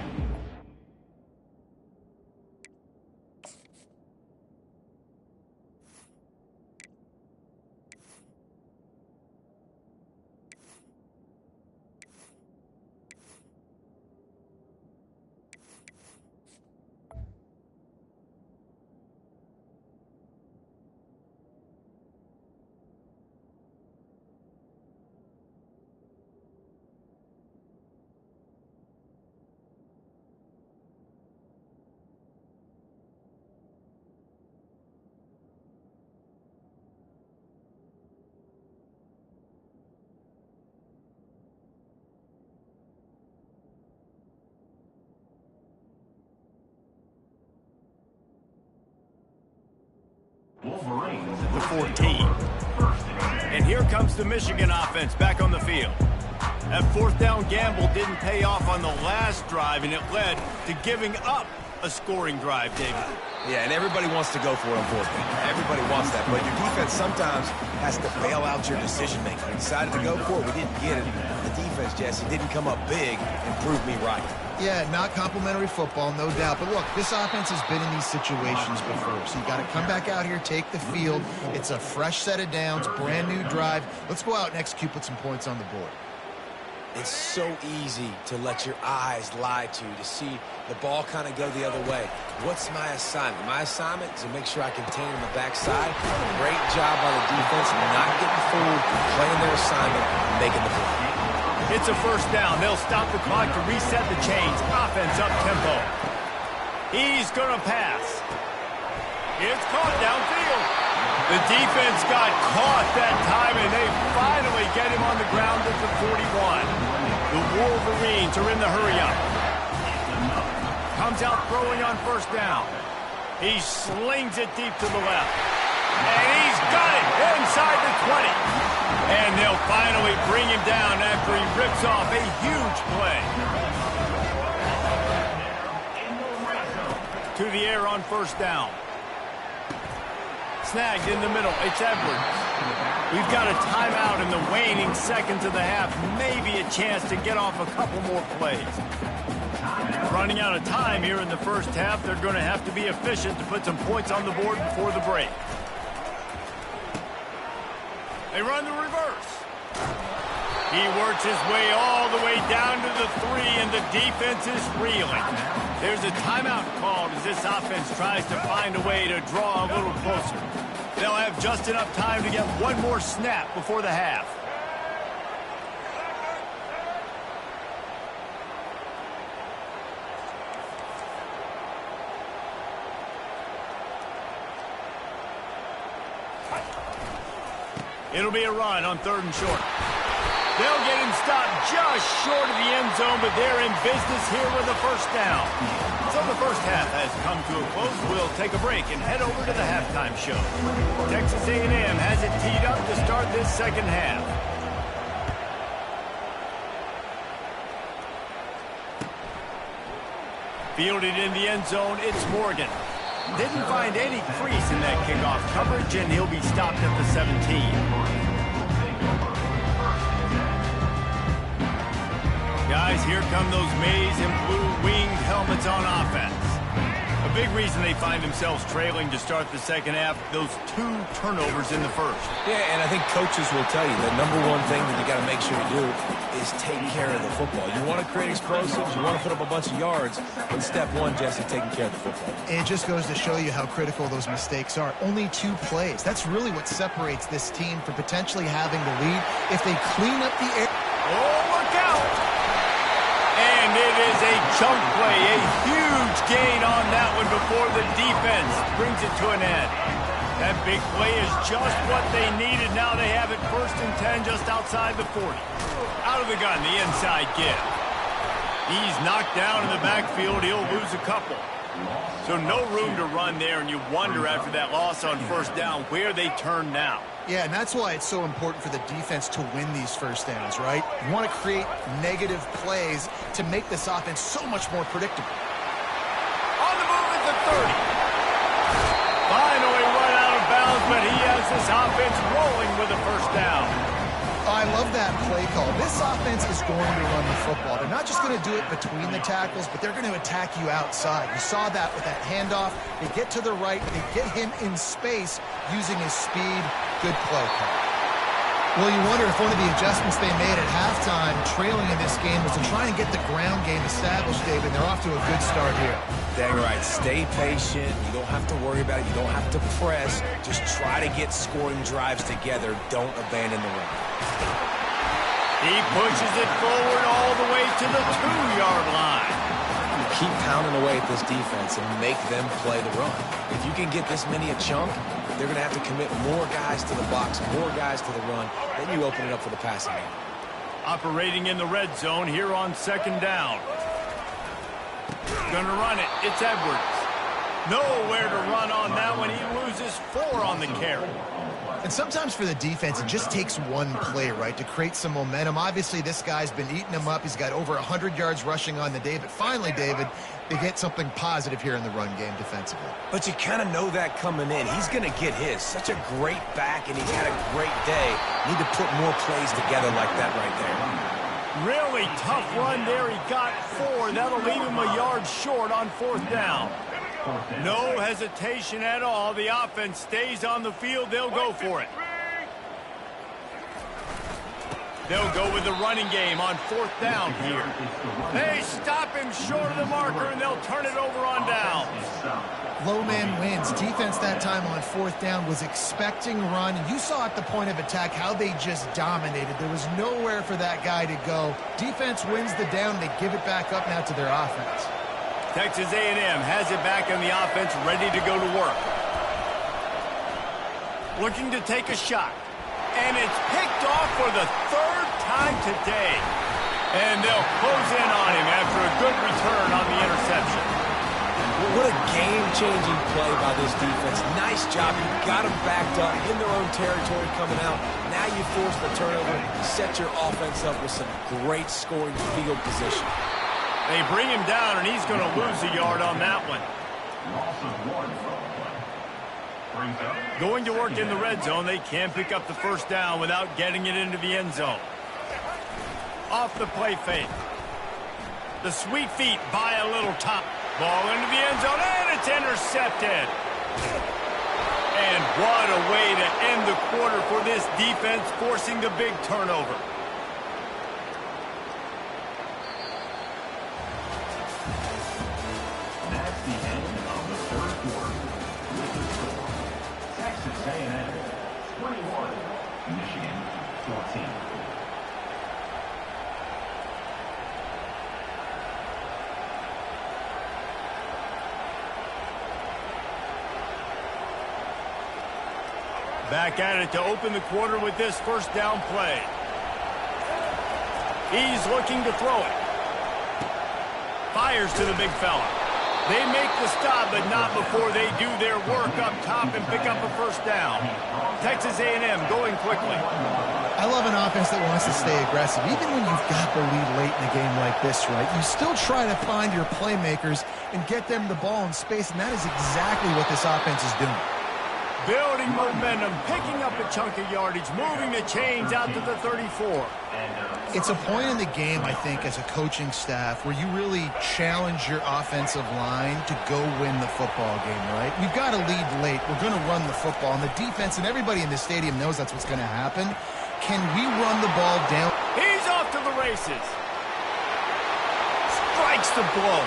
The 14. And here comes the Michigan offense back on the field. That 4th down gamble didn't pay off on the last drive, and it led to giving up a scoring drive, David. Yeah, and everybody wants to go for it on 4th down. Everybody wants that, but your defense sometimes has to bail out your decision-making. We decided to go for it. We didn't get it. The defense, Jesse, didn't come up big and prove me right. Yeah, not complimentary football, no doubt. But look, this offense has been in these situations before. So you got to come back out here, take the field. It's a fresh set of downs, brand new drive. Let's go out and execute, put some points on the board. It's so easy to let your eyes lie to you, to see the ball kind of go the other way. What's my assignment? My assignment is to make sure I contain on the backside. Great job by the defense, not getting fooled, playing their assignment, and making the play. It's a 1st down. They'll stop the clock to reset the chains. Offense up tempo. He's going to pass. It's caught downfield. The defense got caught that time, and they finally get him on the ground at the 41. The Wolverines are in the hurry-up. Comes out throwing on 1st down. He slings it deep to the left. And he's got it inside the 20. And they'll finally bring him down after he rips off a huge play. To the air on 1st down. Snagged in the middle. It's Edwards. We've got a timeout in the waning seconds of the half. Maybe a chance to get off a couple more plays. Running out of time here in the 1st half. They're going to have to be efficient to put some points on the board before the break. They run the reverse. He works his way all the way down to the 3, and the defense is reeling. There's a timeout called as this offense tries to find a way to draw a little closer. They'll have just enough time to get one more snap before the half. It'll be a run on 3rd and short. They'll get him stopped just short of the end zone, but they're in business here with a first down. So the first half has come to a close. We'll take a break and head over to the halftime show. Texas A&M has it teed up to start this second half. Fielded in the end zone, it's Morgan. Didn't find any crease in that kickoff coverage, and he'll be stopped at the 17. Guys, here come those maize and blue winged helmets on offense. A big reason they find themselves trailing to start the second half, those 2 turnovers in the first. Yeah, and I think coaches will tell you the number one thing that you got to make sure you do is take care of the football. You want to create explosives, you want to put up a bunch of yards, but step 1, Jesse, taking care of the football. It just goes to show you how critical those mistakes are. Only 2 plays. That's really what separates this team from potentially having the lead. If they clean up the air. Oh, look out! And it is a chunk play, a huge gain on that one before the defense brings it to an end. That big play is just what they needed. Now they have it 1st and 10 just outside the 40. Out of the gun, the inside give. He's knocked down in the backfield. He'll lose a couple. So no room to run there, and you wonder after that loss on 1st down where they turn now. Yeah, and that's why it's so important for the defense to win these first downs, right? You want to create negative plays to make this offense so much more predictable. On the move at the 30. Finally run out of bounds, but he has this offense rolling with a first down. I love that play call. This offense is going to run the football. They're not just going to do it between the tackles, but they're going to attack you outside. You saw that with that handoff. They get to the right. They get him in space using his speed. Good play call. Well, you wonder if one of the adjustments they made at halftime, trailing in this game, was to try and get the ground game established, David. They're off to a good start here. Dang right. Stay patient. You don't have to worry about it. You don't have to press. Just try to get scoring drives together. Don't abandon the run. He pushes it forward all the way to the 2-yard line. Keep pounding away at this defense and make them play the run. If you can get this many a chunk, they're going to have to commit more guys to the box, more guys to the run. Then you open it up for the passing game. Operating in the red zone here on 2nd down. Going to run it. It's Edwards. Nowhere to run on that one. He loses 4 on the carry. And sometimes for the defense, it just takes one play, right, to create some momentum. Obviously, this guy's been eating them up. He's got over 100 yards rushing on the day. But finally, David, they get something positive here in the run game defensively. But you kind of know that coming in. He's going to get his. Such a great back, and he's had a great day. Need to put more plays together like that right there. Really tough run there. He got 4. That'll leave him a yard short on 4th down. No hesitation at all. The offense stays on the field. They'll go for it. They'll go with the running game on 4th down here. They stop him short of the marker, and they'll turn it over on downs. Low man wins. Defense that time on 4th down was expecting run. And you saw at the point of attack how they just dominated. There was nowhere for that guy to go. Defense wins the down. They give it back up now to their offense. Texas A&M has it back on the offense, ready to go to work. Looking to take a shot. And it's picked off for the 3rd time today. And they'll close in on him after a good return on the interception. What a game-changing play by this defense. Nice job. You got them backed up in their own territory coming out. Now you force the turnover, set your offense up with some great scoring field position. They bring him down, and he's going to lose a yard on that one. Going to work in the red zone, they can't pick up the first down without getting it into the end zone. Off the play fake. The sweet feet buy a little top. Ball into the end zone, and it's intercepted. And what a way to end the quarter for this defense, forcing the big turnover. That's the end of the third quarter. With the score, Texas A&M 21, Michigan 14. Back at it to open the quarter with this first down play. He's looking to throw it. Fires to the big fella. They make the stop, but not before they do their work up top and pick up a first down. Texas A&M going quickly. I love an offense that wants to stay aggressive. Even when you've got the lead late in a game like this, right, you still try to find your playmakers and get them the ball in space, and that is exactly what this offense is doing. Building momentum, picking up a chunk of yardage, moving the chains out to the 34. It's a point in the game, I think, as a coaching staff where you really challenge your offensive line to go win the football game, right? We've got to lead late. We're going to run the football. And the defense and everybody in the stadium knows that's what's going to happen. Can we run the ball down? He's off to the races. Strikes the blow.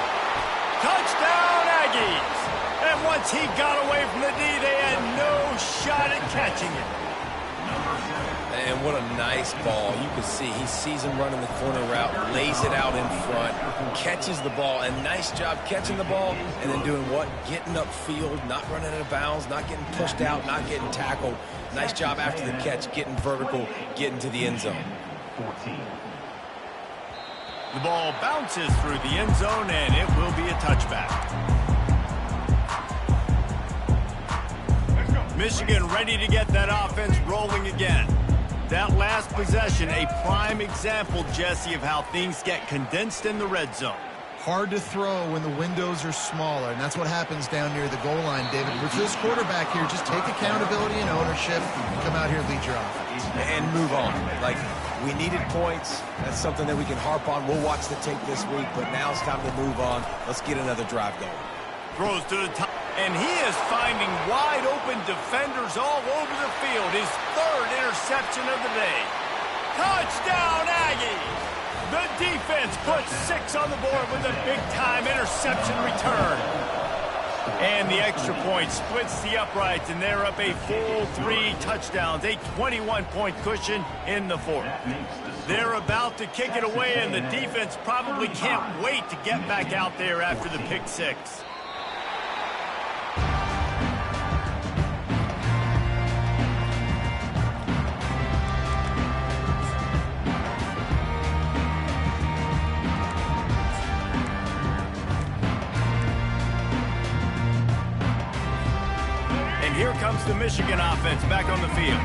Touchdown, Aggies. And once he got away from the D, they had no shot at catching it. And what a nice ball. You can see he sees him running the corner route, lays it out in front, catches the ball, and nice job catching the ball and then doing what? Getting upfield, not running out of bounds, not getting pushed out, not getting tackled. Nice job after the catch, getting vertical, getting to the end zone. 14. The ball bounces through the end zone, and it will be a touchback. Michigan ready to get that offense rolling again. That last possession, a prime example, Jesse, of how things get condensed in the red zone. Hard to throw when the windows are smaller, and that's what happens down near the goal line, David. With this quarterback here, just take accountability and ownership and come out here and lead your offense. And move on. Like, we needed points. That's something that we can harp on. We'll watch the tape this week, but now it's time to move on. Let's get another drive going. Throws to the top. And he is finding wide-open defenders all over the field. His third interception of the day. Touchdown, Aggies! The defense puts 6 on the board with a big-time interception return. And the extra point splits the uprights, and they're up a full 3 touchdowns, a 21-point cushion in the fourth. They're about to kick it away, and the defense probably can't wait to get back out there after the pick 6. Here comes the Michigan offense back on the field.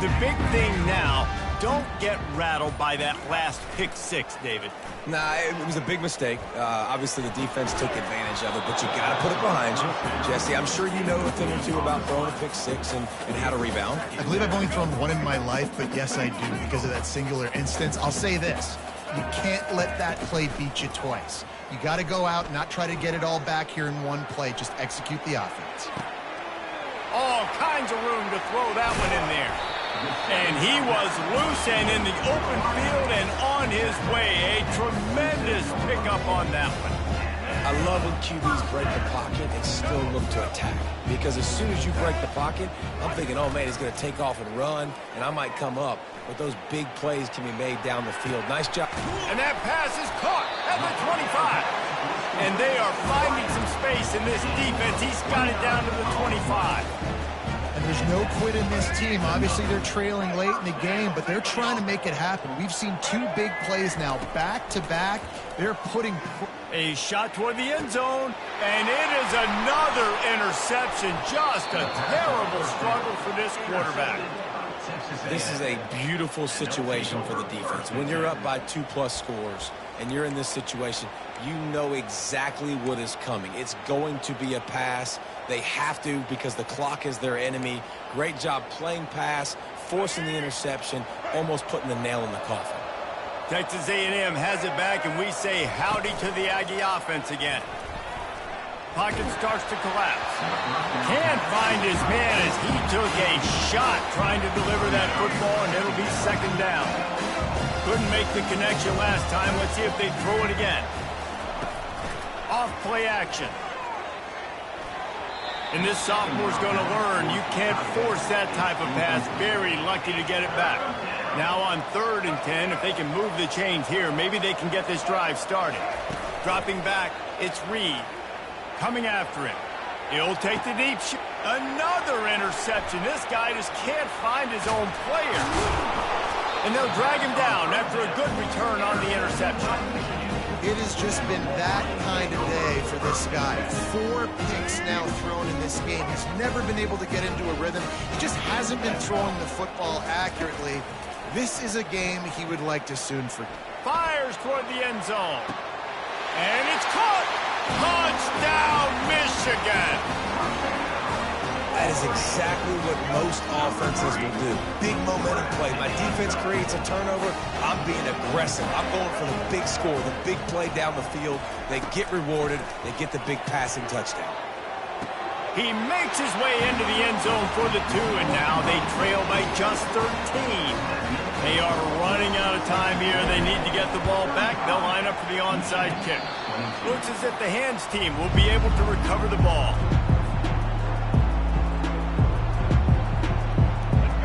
The big thing now, don't get rattled by that last pick 6, David. Nah, it was a big mistake. Obviously, the defense took advantage of it, but you got to put it behind you. Jesse, I'm sure you know a thing or two about throwing a pick 6 and how to rebound. I believe I've only thrown one in my life, but yes, I do because of that singular instance. I'll say this. You can't let that play beat you twice. You got to go out and not try to get it all back here in one play. Just execute the offense. All kinds of room to throw that one in there. And he was loose and in the open field and on his way. A tremendous pickup on that one. I love when QBs break the pocket and still look to attack. Because as soon as you break the pocket, I'm thinking, oh, man, he's going to take off and run, and I might come up. But those big plays can be made down the field. Nice job. And that pass is caught at the 25. And they are finding some space in this defense. He's got it down to the 25. And there's no quit in this team. Obviously, they're trailing late in the game, but they're trying to make it happen. We've seen 2 big plays now, back-to-back. They're putting a shot toward the end zone, and it is another interception. Just a terrible struggle for this quarterback. This is a beautiful situation for the defense. When you're up by 2+ scores and you're in this situation, you know exactly what is coming. It's going to be a pass. They have to because the clock is their enemy. Great job playing pass, forcing the interception, almost putting the nail in the coffin. Texas A&M has it back, and we say howdy to the Aggie offense again. Pocket starts to collapse. Can't find his man as he took a shot trying to deliver that football, and it'll be second down. Couldn't make the connection last time. Let's see if they throw it again. Off play action. And this sophomore's going to learn you can't force that type of pass. Very lucky to get it back. Now on 3rd and 10, if they can move the chains here, maybe they can get this drive started. Dropping back, it's Reed. Coming after him. He'll take the deep shot. Another interception. This guy just can't find his own player. And they'll drag him down after a good return on the interception. It has just been that kind of day for this guy. 4 picks now thrown in this game. He's never been able to get into a rhythm. He just hasn't been throwing the football accurately. This is a game he would like to soon forget. Fires toward the end zone. And it's caught. Touchdown, Michigan. That is exactly what most offenses will do. Big momentum play. My defense creates a turnover. I'm being aggressive. I'm going for the big score, the big play down the field. They get rewarded. They get the big passing touchdown. He makes his way into the end zone for the 2, and now they trail by just 13. They are running out of time here. They need to get the ball back. They'll line up for the onside kick. Looks as if the hands team will be able to recover the ball.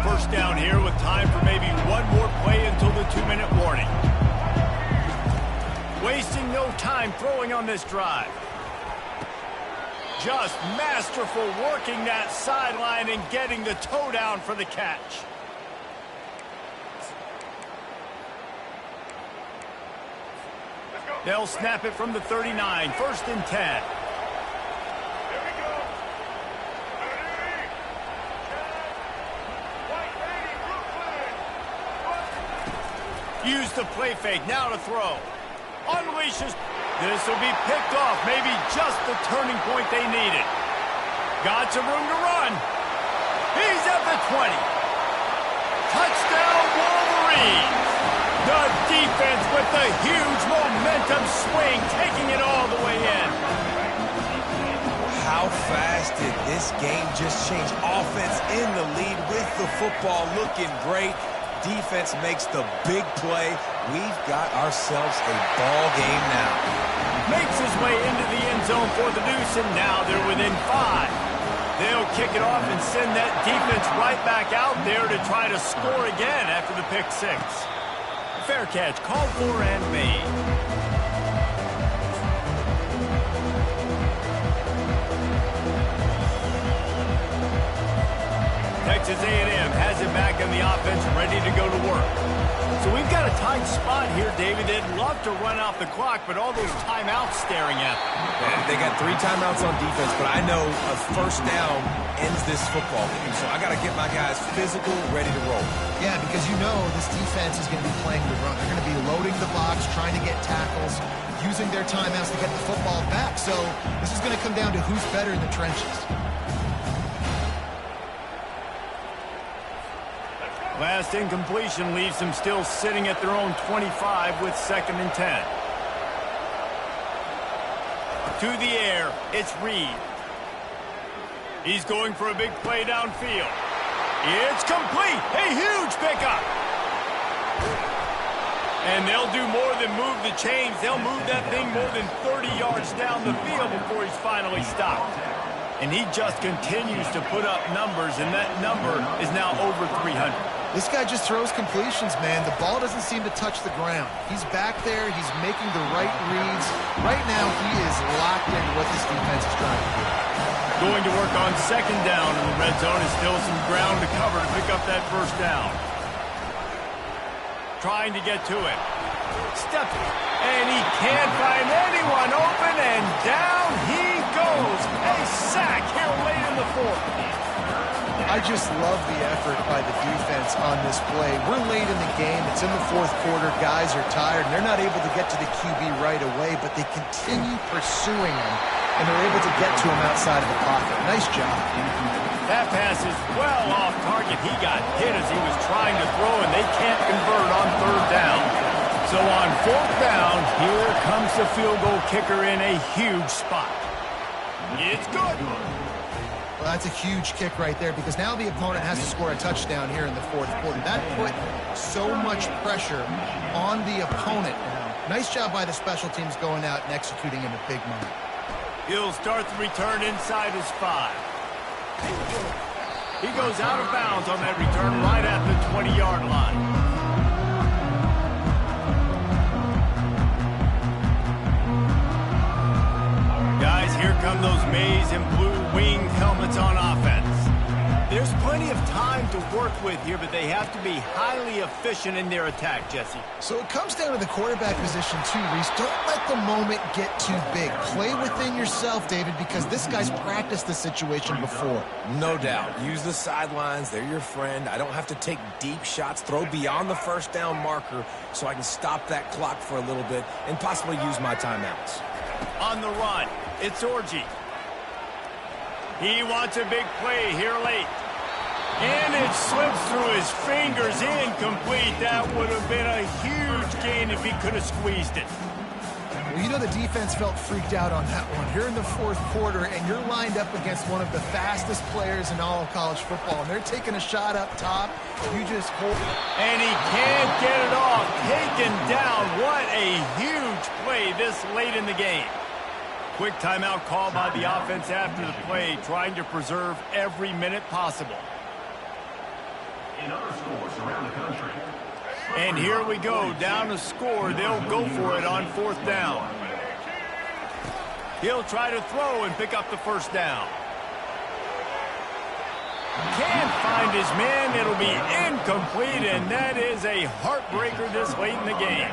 First down here with time for maybe one more play until the 2-minute warning. Wasting no time throwing on this drive. Just masterful working that sideline and getting the toe down for the catch. They'll snap it from the 39, 1st and 10. Use the play fake, now to throw. Unleashes. This will be picked off, maybe just the turning point they needed. Got some room to run. He's at the 20. Touchdown, Wolverines. The defense with the huge momentum swing, taking it all the way in. How fast did this game just change? Offense in the lead with the football, looking great. Defense makes the big play. We've got ourselves a ball game now. Makes his way into the end zone for the deuce, and now they're within 5. They'll kick it off and send that defense right back out there to try to score again after the pick 6. Fair catch, called for and made. Texas A&M has it back in the offense, ready to go to work. So we've got a tight spot here, David. They'd love to run out the clock, but all those timeouts staring at them. They got 3 timeouts on defense, but I know a first down ends this football game. So I got to get my guys physical, ready to roll. Yeah, because you know this defense is going to be playing the run. They're going to be loading the box, trying to get tackles, using their timeouts to get the football back. So this is going to come down to who's better in the trenches. Last incompletion leaves them still sitting at their own 25 with 2nd and 10. To the air, it's Reed. He's going for a big play downfield. It's complete. A huge pickup. And they'll do more than move the chains. They'll move that thing more than 30 yards down the field before he's finally stopped. And he just continues to put up numbers, and that number is now over 300. This guy just throws completions, man. The ball doesn't seem to touch the ground. He's back there. He's making the right reads. Right now, he is locked into what this defense is trying to do. Going to work on 2nd down in the red zone. Is still some ground to cover to pick up that 1st down. Trying to get to it. Steps, and he can't find anyone open, and down he goes. A sack here late in the 4th. I just love the effort by the defense on this play. We're late in the game. It's in the 4th quarter. Guys are tired, and they're not able to get to the QB right away, but they continue pursuing him, and they're able to get to him outside of the pocket. Nice job. That pass is well off target. He got hit as he was trying to throw, and they can't convert on 3rd down. So on 4th down, here comes the field goal kicker in a huge spot. It's good. Well, that's a huge kick right there because now the opponent has to score a touchdown here in the fourth quarter. That put so much pressure on the opponent. Nice job by the special teams going out and executing in a big moment. He'll start the return inside his 5. He goes out of bounds on that return right at the 20-yard line. Guys, here come those maize and blue winged helmets on offense. There's plenty of time to work with here, but they have to be highly efficient in their attack, Jesse. So it comes down to the quarterback position too, Reese. Don't let the moment get too big. Play within yourself, David, because this guy's practiced the situation before. No doubt. Use the sidelines. They're your friend. I don't have to take deep shots, throw beyond the first down marker so I can stop that clock for a little bit and possibly use my timeouts. On the run, it's Orji. He wants a big play here late. And it slips through his fingers, incomplete. That would have been a huge gain if he could have squeezed it. Well, you know the defense felt freaked out on that one. You're in the fourth quarter, and you're lined up against one of the fastest players in all of college football, and they're taking a shot up top. You just hold it. And he can't get it off. Taken down. What a huge play this late in the game. Quick timeout called by the offense after the play, trying to preserve every minute possible. In other scores around the country. And here we go, down to score. They'll go for it on fourth down. He'll try to throw and pick up the first down. Can't find his man. It'll be incomplete, and that is a heartbreaker this late in the game.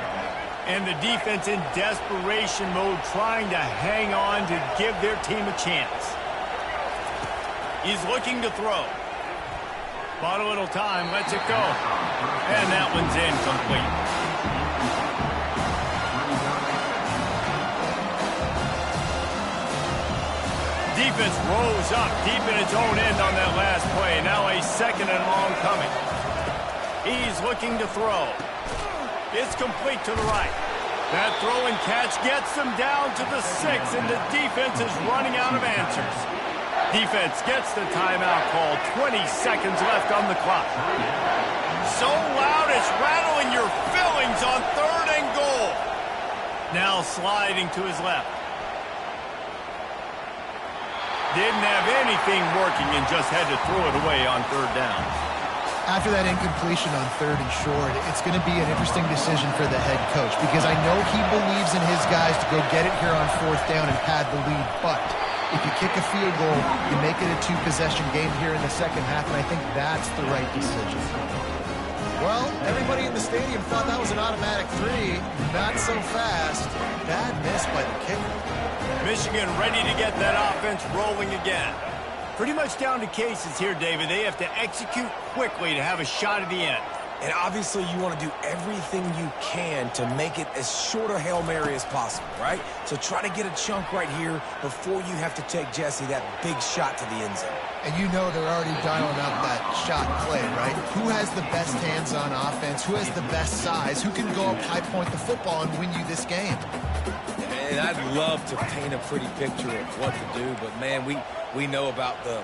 And the defense in desperation mode, trying to hang on to give their team a chance. He's looking to throw. Bought a little time, lets it go. And that one's incomplete. Defense rolls up deep in its own end on that last play. Now a second and long coming. He's looking to throw. It's complete to the right. That throw and catch gets them down to the 6, and the defense is running out of answers. Defense gets the timeout call. 20 seconds left on the clock. So loud it's rattling your fillings on 3rd and goal. Now sliding to his left. Didn't have anything working and just had to throw it away on 3rd down. After that incompletion on 3rd and short, it's going to be an interesting decision for the head coach because I know he believes in his guys to go get it here on 4th down and pad the lead, but if you kick a field goal, you make it a 2-possession game here in the second half, and I think that's the right decision. Well, everybody in the stadium thought that was an automatic 3. Not so fast. Bad miss by the kicker. Michigan ready to get that offense rolling again. Pretty much down to cases here, David. They have to execute quickly to have a shot at the end. And obviously you want to do everything you can to make it as short a Hail Mary as possible, right? So try to get a chunk right here before you have to take Jesse that big shot to the end zone. And you know they're already dialing up that shot play, right? Who has the best hands on offense? Who has the best size? Who can go up high point the football and win you this game? And I'd love to paint a pretty picture of what to do, but man, we know about the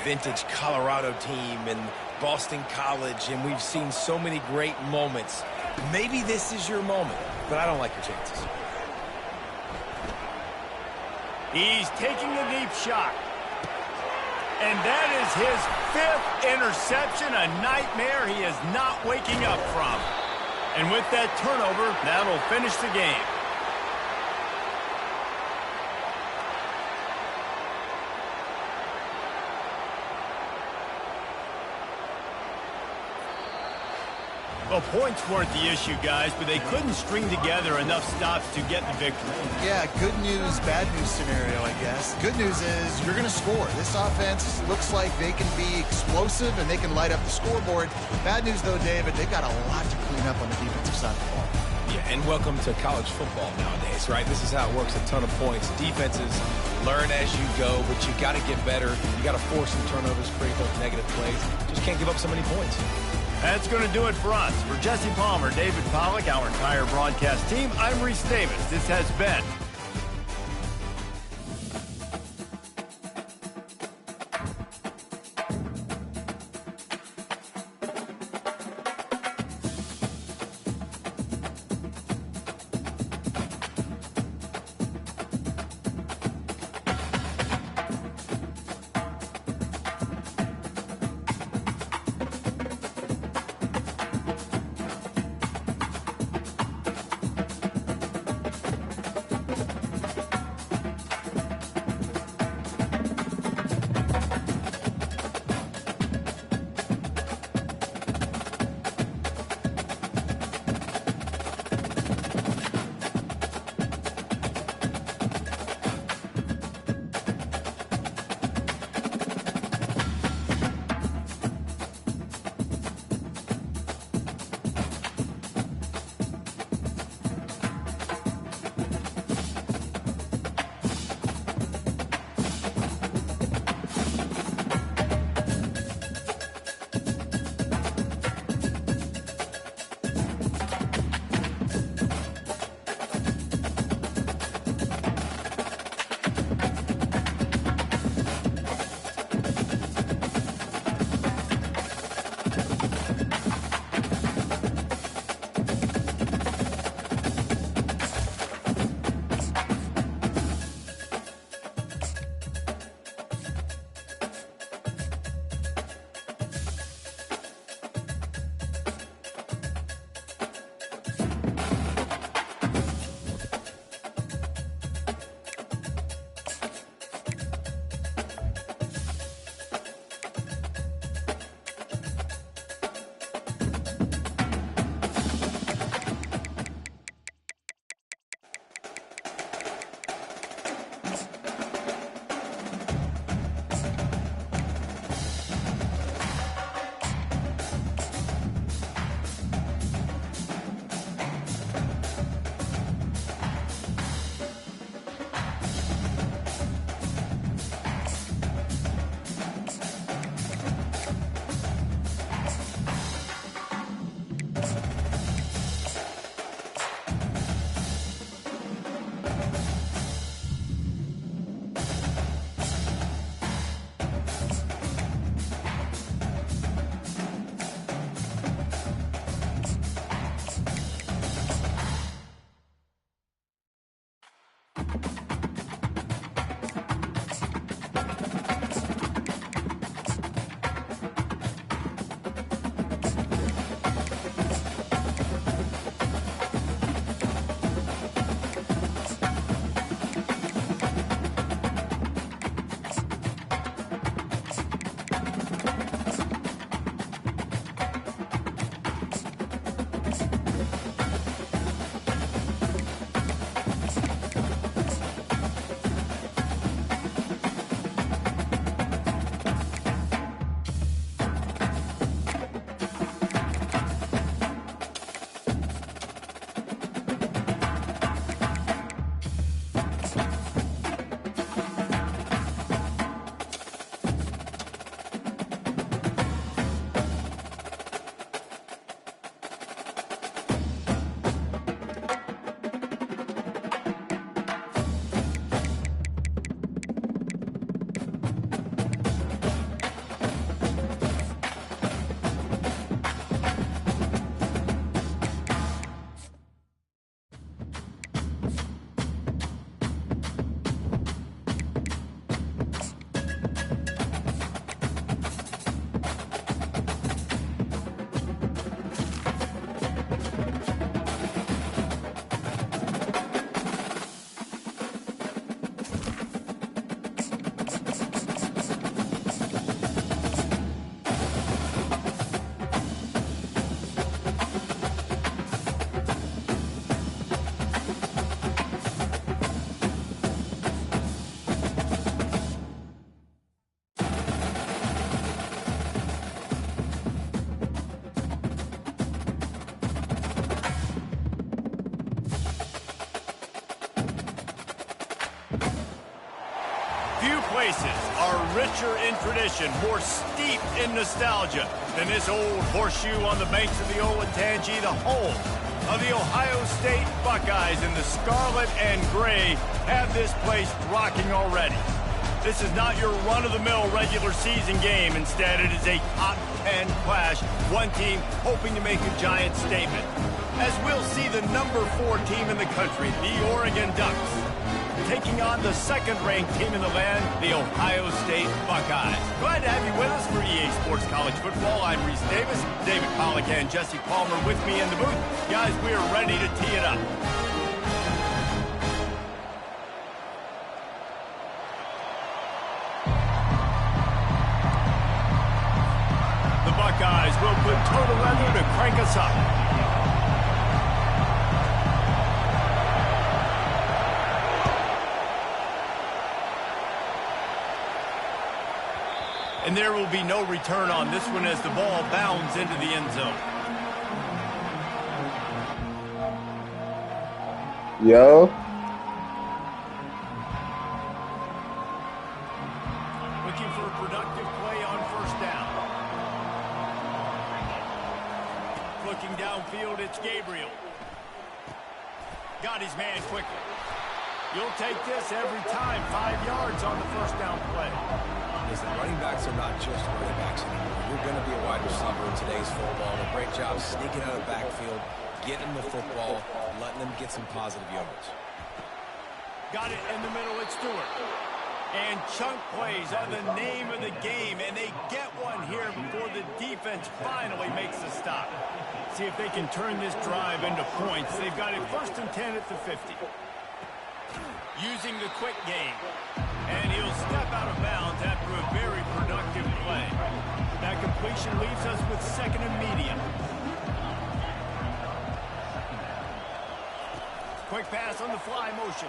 vintage Colorado team and Boston College, and we've seen so many great moments. Maybe this is your moment, but I don't like your chances. He's taking a deep shot. And that is his 5th interception, a nightmare he is not waking up from. And with that turnover, that'll finish the game. Well, points weren't the issue, guys, but they couldn't string together enough stops to get the victory. Yeah, good news, bad news scenario, I guess. Good news is you're going to score. This offense looks like they can be explosive and they can light up the scoreboard. Bad news, though, David, they've got a lot to clean up on the defensive side of the ball. Yeah, and welcome to college football nowadays, right? This is how it works, a ton of points. Defenses learn as you go, but you got to get better. You got to force some turnovers, create those negative plays. Just can't give up so many points. That's going to do it for us. For Jesse Palmer, David Pollack, our entire broadcast team, I'm Reese Davis. This has been Few places are richer in tradition, more steeped in nostalgia than this old horseshoe on the banks of the Olentangy, the home of the Ohio State Buckeyes. And the scarlet and gray have this place rocking already. This is not your run-of-the-mill regular season game. Instead, it is a top 10 clash, one team hoping to make a giant statement. As we'll see the number 4 team in the country, the Oregon Ducks, taking on the second-ranked team in the land, the Ohio State Buckeyes. Glad to have you with us for EA Sports College Football. I'm Reese Davis, David Pollack and Jesse Palmer with me in the booth. Guys, we are ready to tee it up. The Buckeyes will put total leather to crank us up. And there will be no return on this one as the ball bounds into the end zone. Yo. Looking for a productive play on first down. Looking downfield, it's Gabriel. Got his man quickly. You'll take this every time. 5 yards on the first down play. Listen, running backs are not just running backs anymore. You're going to be a wide receiver in today's football. A great job sneaking out of the backfield, getting the football, letting them get some positive yards. Got it in the middle, it's Stewart. And chunk plays are the name of the game, and they get one here before the defense finally makes a stop. See if they can turn this drive into points. They've got it 1st and 10 at the 50. Using the quick game. And he'll step out of bounds after a very productive play. That completion leaves us with 2nd and medium. Quick pass on the fly motion.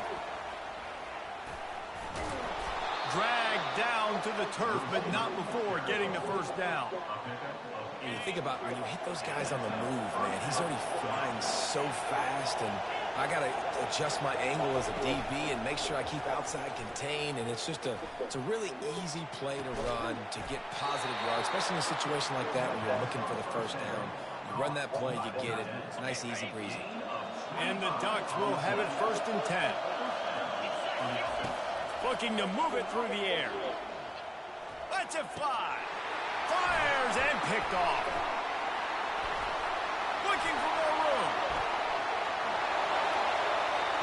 Dragged down to the turf, but not before getting the first down. And you think about when you hit those guys on the move, man, he's already flying so fast, and I got to adjust my angle as a DB and make sure I keep outside contained, and it's a really easy play to run to get positive yards, especially in a situation like that when you're looking for the first down. You run that play, you get it. It's nice, easy breezy. And the Ducks will have it 1st and 10. Looking to move it through the air. Lets it fly. Fires and picked off. Looking for more room.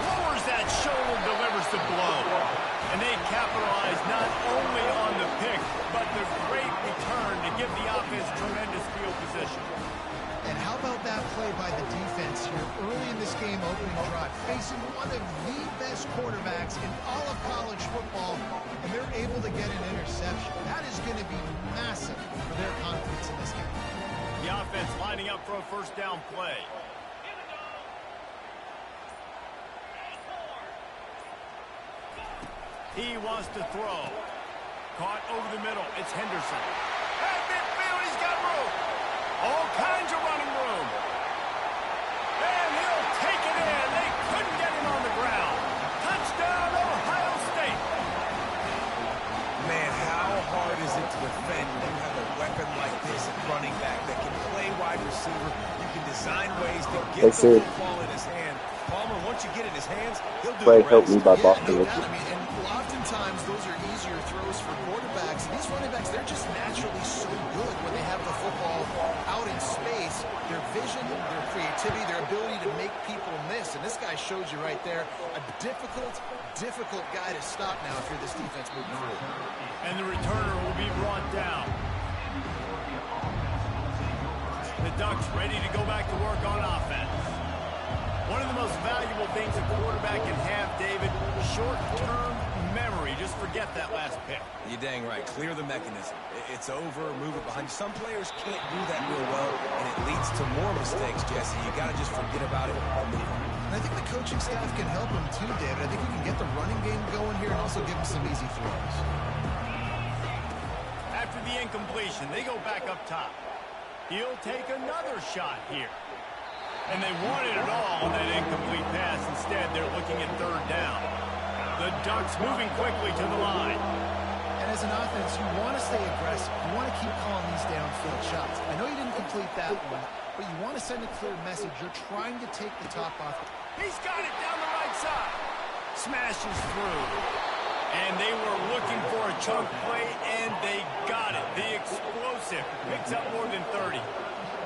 Lowers that shoulder, delivers explosive blow. And they capitalize not only on the pick, but the great return to give the offense tremendous field position. And how about that play by the defense here early in this game opening drive, facing one of the best quarterbacks in all of college football, and they're able to get an interception. That is going to be massive for their confidence in this game. The offense lining up for a first down play. He wants to throw. Caught over the middle. It's Henderson. At midfield, he's got room. All kinds of running room. And he'll take it in. They couldn't get him on the ground. Touchdown, Ohio State. Man, how hard is it to defend when you have a weapon like this at running back that can play wide receiver? You can design ways to get the football in his hand. Palmer, once you get it in his hands, he'll do the rest. Help me by Boston. No doubt. I mean, and oftentimes those are easier throws for quarterbacks. These running backs, they're just naturally so good when they have the football out in space. Their vision, their creativity, their ability to make people miss. And this guy showed you right there, a difficult guy to stop now if you're this defense moving forward. And the returner will be brought down. The Ducks ready to go back to work on offense. One of the most valuable things a quarterback can have, David, short-term memory. Just forget that last pick. You're dang right. Clear the mechanism. It's over, move it behind. Some players can't do that real well, and it leads to more mistakes, Jesse. You got to just forget about it and move on. And I think the coaching staff can help him too, David. I think he can get the running game going here and also give him some easy throws. After the incompletion, they go back up top. He'll take another shot here. And they wanted it all on that incomplete pass. Instead, they're looking at third down. The Ducks moving quickly to the line. And as an offense, you want to stay aggressive. You want to keep calling these downfield shots. I know you didn't complete that one, but you want to send a clear message. You're trying to take the top off. He's got it down the right side. Smashes through. And they were looking for a chunk play, and they got it. The explosive picks up more than 30.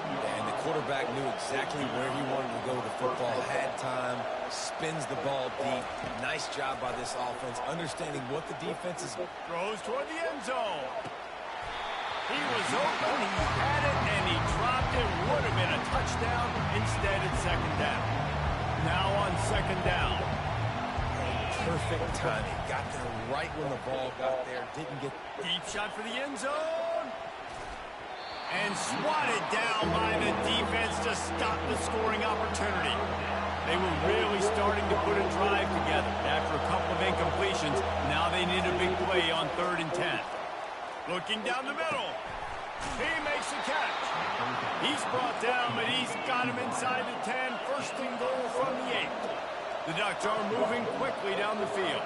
And the quarterback knew exactly where he wanted to go with the football, had time, spins the ball deep. Nice job by this offense, understanding what the defense is. Throws toward the end zone. He was open, he had it, and he dropped it. Would have been a touchdown. Instead, it's second down. Now on second down. Perfect timing. Got there right when the ball got there. Didn't get... Deep shot for the end zone. And swatted down by the defense to stop the scoring opportunity. They were really starting to put a drive together. After a couple of incompletions, now they need a big play on 3rd and 10. Looking down the middle. He makes the catch. He's brought down, but he's got him inside the 10. First and goal from the 8. The Ducks are moving quickly down the field.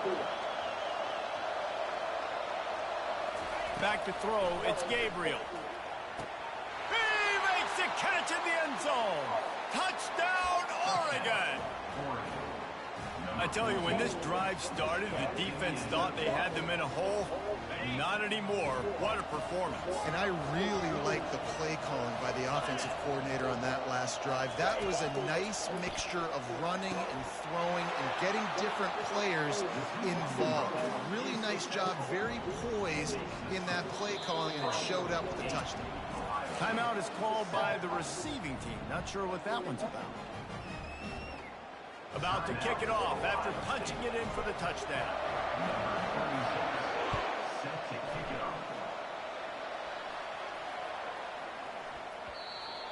Back to throw, it's Gabriel. The catch in the end zone. Touchdown, Oregon. I tell you, when this drive started, the defense thought they had them in a hole. Not anymore. What a performance. And I really like the play calling by the offensive coordinator on that last drive. That was a nice mixture of running and throwing and getting different players involved. Really nice job, very poised in that play calling, and it showed up with a touchdown. Timeout is called by the receiving team. Not sure what that one's about. About to kick it off after punching it in for the touchdown.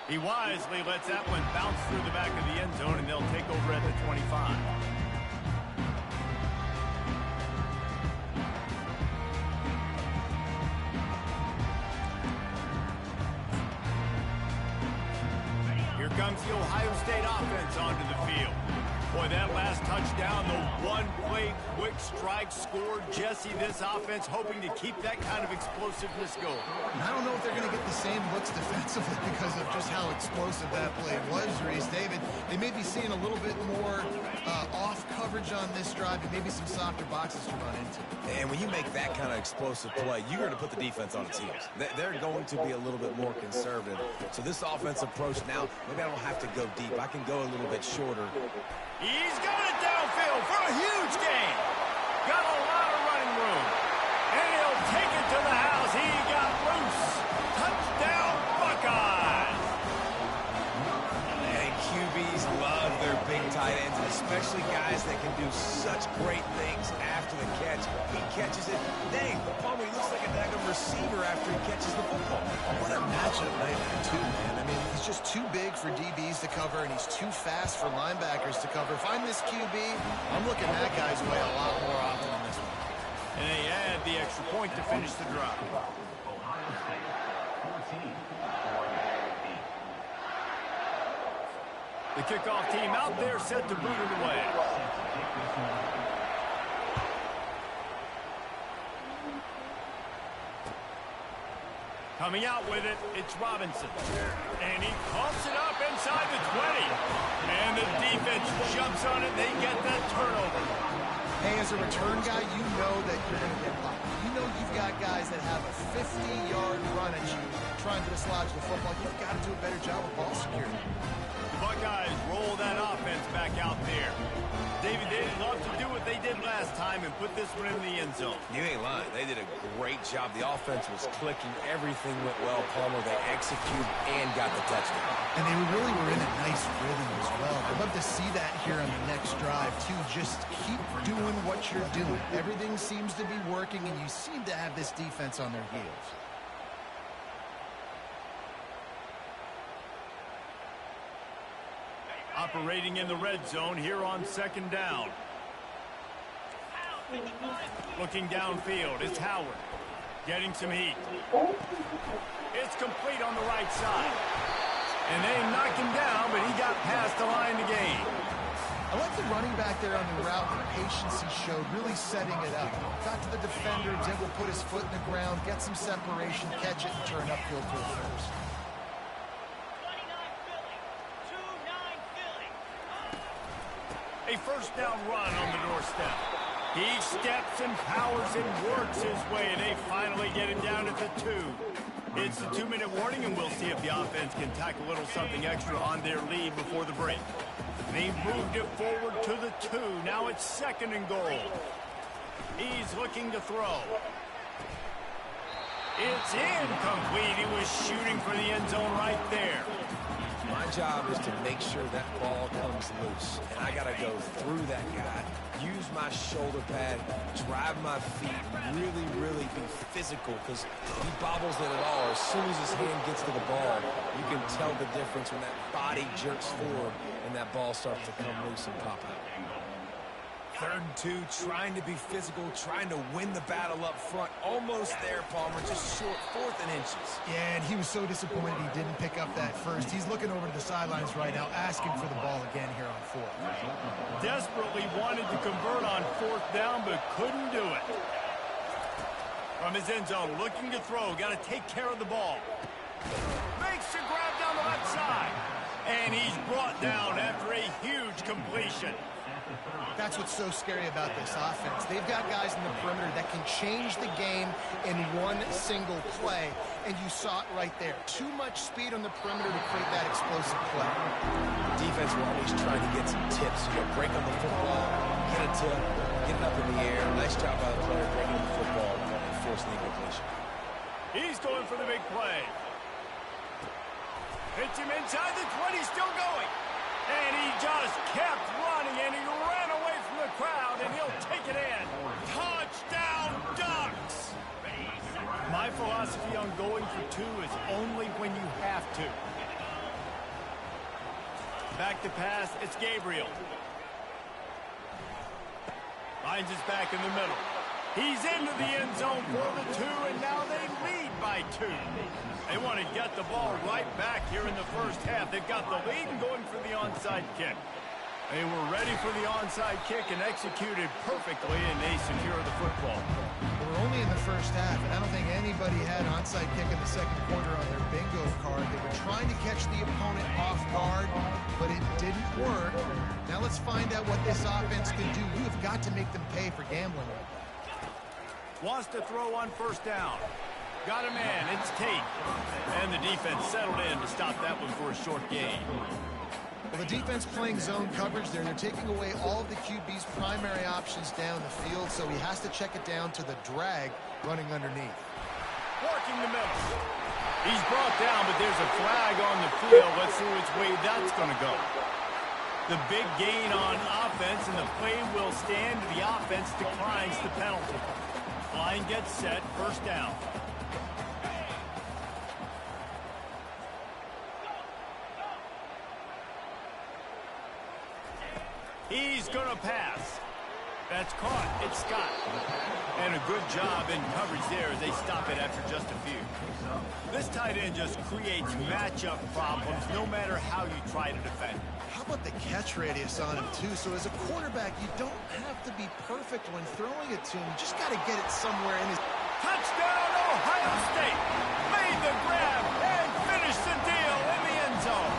He wisely lets that one bounce through the back of the end zone, and they'll take over at the 25. Here comes the Ohio State offense onto the field. Boy, that last touchdown, the one-play quick strike scored. Jesse, this offense hoping to keep that kind of explosiveness going. And I don't know if they're going to get the same looks defensively because of just how explosive that play was, Reese. David, they may be seeing a little bit more off coverage on this drive and maybe some softer boxes to run into. And when you make that kind of explosive play, you're going to put the defense on its heels. They're going to be a little bit more conservative. So this offensive approach now, maybe I don't have to go deep. I can go a little bit shorter. He's got it downfield for a huge gain. do such great things after the catch. He catches it. Dang, Palmer, he looks like a daggone receiver after he catches the football. What a matchup nightmare, too, man. I mean, he's just too big for DBs to cover, and he's too fast for linebackers to cover. If I'm this QB, I'm looking that guy's way a lot more often than this one. And they add the extra point to finish the drive. Ohio State, 14. The kickoff team out there set to boot it away. Coming out with it, it's Robinson. And he pumps it up inside the 20. And the defense jumps on it. They get that turnover. Hey, as a return guy, you know that you're going to get blocked. You know you've got guys that have a 50-yard run at you trying to dislodge the football. You've got to do a better job of ball security. The Buckeyes roll that offense back out there. David, they'd love to do what they did last time and put this one in the end zone. You ain't lying. They did a great job. The offense was clicking. Everything went well, Palmer. They executed and got the touchdown. And they really were in a nice rhythm as well. I'd love to see that here on the next drive, too. Just keep doing what you're doing. Everything seems to be working, and you seem to have this defense on their heels. Operating in the red zone here on second down. Looking downfield, it's Howard. Getting some heat. It's complete on the right side. And they knock him down, but he got past the line to gain. I like the running back there on the route, the patience he showed, really setting it up. Got to the defender, was able to put his foot in the ground, get some separation, catch it, and turn upfield for the first. A first down run on the doorstep. He steps and powers and works his way, and they finally get him down at the 2. It's the 2-minute warning, and we'll see if the offense can tack a little something extra on their lead before the break. They moved it forward to the 2. Now it's second and goal. He's looking to throw. It's incomplete. He was shooting for the end zone right there. My job is to make sure that ball comes loose. And I got to go through that guy, use my shoulder pad, drive my feet, really be physical, because he bobbles it at all. As soon as his hand gets to the ball, you can tell the difference when that body jerks forward and that ball starts to come loose and pop out. 3rd and 2, trying to be physical, trying to win the battle up front. Almost there, Palmer, just short, 4th and inches. Yeah, and he was so disappointed he didn't pick up that first. He's looking over to the sidelines right now, asking for the ball again here on 4th. Desperately wanted to convert on 4th down, but couldn't do it. From his end zone, looking to throw, got to take care of the ball. Makes the grab down the left side. And he's brought down after a huge completion. That's what's so scary about this offense. They've got guys in the perimeter that can change the game in one single play, and you saw it right there. Too much speed on the perimeter to create that explosive play. Defense will always try to get some tips. You know, break on the football, get a tip, get it up in the air. Nice job by the player breaking the football and forcing the incompletion. He's going for the big play. Hits him inside the 20, still going. And he just kept running, and he ran away from the crowd, and he'll take it in. Touchdown, Ducks! My philosophy on going for 2 is only when you have to. Back to pass, it's Gabriel. Finds his back in the middle. He's into the end zone for the 2, and now they lead by 2. They want to get the ball right back here in the first half. They've got the lead and going for the onside kick. They were ready for the onside kick and executed perfectly, and they secure the football. We're only in the first half, and I don't think anybody had onside kick in the second quarter on their bingo card. They were trying to catch the opponent off guard, but it didn't work. Now let's find out what this offense can do. You have got to make them pay for gambling. Wants to throw on first down. Got a man, it's Tate. And the defense settled in to stop that one for a short gain. Well, the defense playing zone coverage there. They're taking away all of the QB's primary options down the field, so he has to check it down to the drag running underneath. Working the middle. He's brought down, but there's a flag on the field. Let's see which way that's going to go. The big gain on offense, and the play will stand. The offense declines the penalty. Line gets set, first down. He's going to pass. That's caught. It's Scott. And a good job in coverage there as they stop it after just a few. This tight end just creates matchup problems no matter how you try to defend. How about the catch radius on him, too? So as a quarterback, you don't have to be perfect when throwing it to him. You just got to get it somewhere in his... Touchdown, Ohio State! Made the grab and finished the deal in the end zone.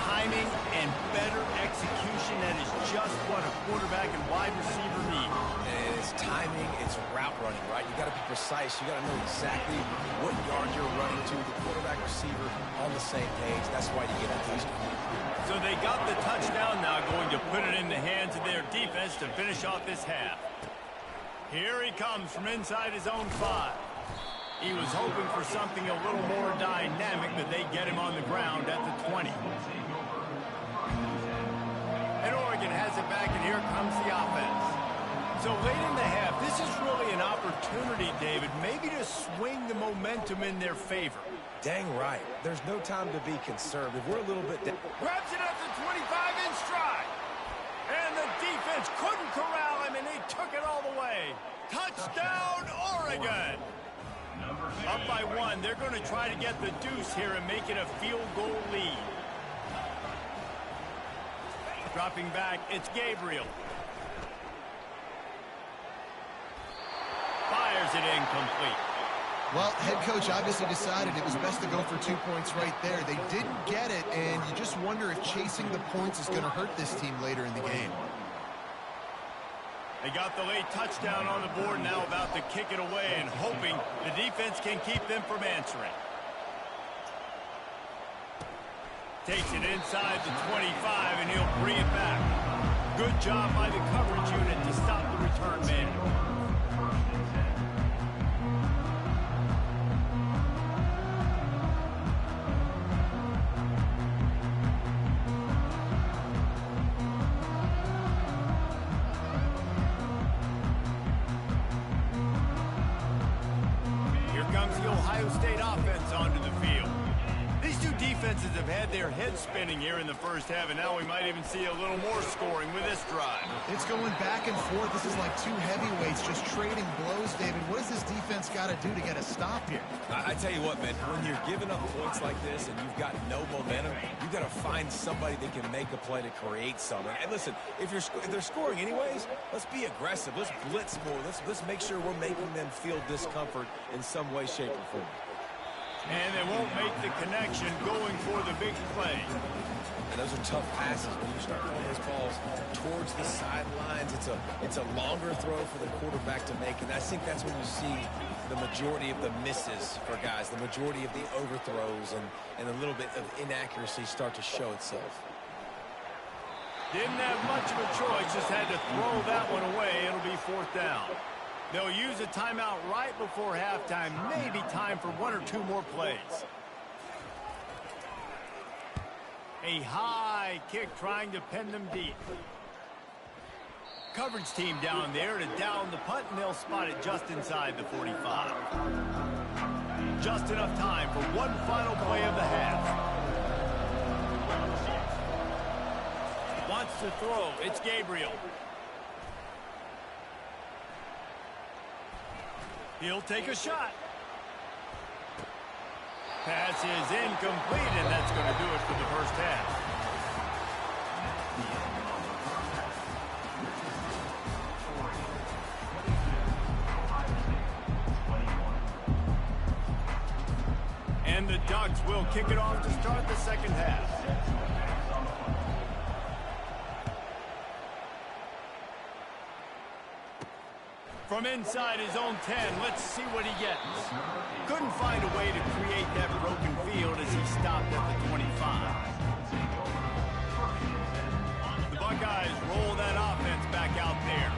Timing and better execution, that is just what a quarterback and wide receiver need. And it's timing, it's route running, right? You got to be precise. You got to know exactly what yard you're running to. The quarterback receiver on the same page. That's why you get a touchdown. So they got the touchdown now, going to put it in the hands of their defense to finish off this half. Here he comes from inside his own 5. He was hoping for something a little more dynamic, but they get him on the ground at the 20. And Oregon has it back, and here comes the offense. So late in the half, this is really an opportunity, David, maybe to swing the momentum in their favor. Dang right. There's no time to be conservative. We're a little bit... Grabs it at the 25 in stride. And the defense couldn't corral him, and he took it all the way. Touchdown, Oregon! Up by 1. They're going to try to get the deuce here and make it a field goal lead. Dropping back, it's Gabriel. Fires it incomplete. Well, head coach obviously decided it was best to go for 2 points right there. They didn't get it, and you just wonder if chasing the points is going to hurt this team later in the game. They got the late touchdown on the board, now about to kick it away and hoping the defense can keep them from answering. Takes it inside the 25, and he'll bring it back. Good job by the coverage unit to stop the return man. Here comes the Ohio State offense onto the field. These two defenses have had their heads spinning here in the first half, and now we might even see a little more scoring with this drive. It's going back and forth. This is like two heavyweights just trading blows, David. What does this defense got to do to get a stop here? I tell you what, man, when you're giving up points like this and you've got no momentum, you've got to find somebody that can make a play to create something. And listen, if they're scoring anyways, let's be aggressive. Let's blitz more. Let's make sure we're making them feel discomfort in some way, shape, or form. And they won't make the connection going for the big play. And those are tough passes when you start throwing those balls towards the sidelines. It's a longer throw for the quarterback to make, and I think that's when you see the majority of the misses for guys, the majority of the overthrows and a little bit of inaccuracy start to show itself. Didn't have much of a choice, just had to throw that one away. It'll be 4th down. They'll use a timeout right before halftime, maybe time for 1 or 2 more plays. A high kick trying to pin them deep. Coverage team down there to down the punt, and they'll spot it just inside the 45. Just enough time for one final play of the half. Wants to throw. It's Gabriel. He'll take a shot. Pass is incomplete, and that's going to do it for the first half. And the Ducks will kick it off to start the second half. From inside his own 10, let's see what he gets. Couldn't find a way to create that broken field as he stopped at the 25. The Buckeyes roll that offense back out there.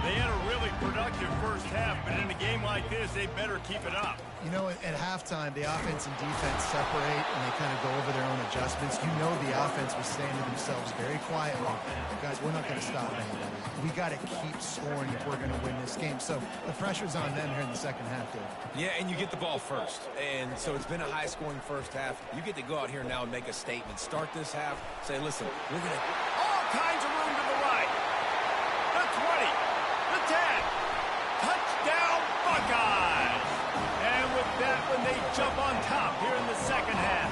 They had a really productive first half, but in a game like like this, they better keep it up. You know, at halftime, the offense and defense separate, and they kind of go over their own adjustments. You know the offense was saying to themselves very quietly, guys, we're not going to stop anybody. We got to keep scoring if we're going to win this game. So the pressure's on them here in the second half, Dave. Yeah, and you get the ball first. And so it's been a high-scoring first half. You get to go out here now and make a statement. Start this half, say, listen, we're going to... All kinds of room to the right. The 20, the 10. Touchdown, Buckeyes! And with that one, they jump on top here in the second half.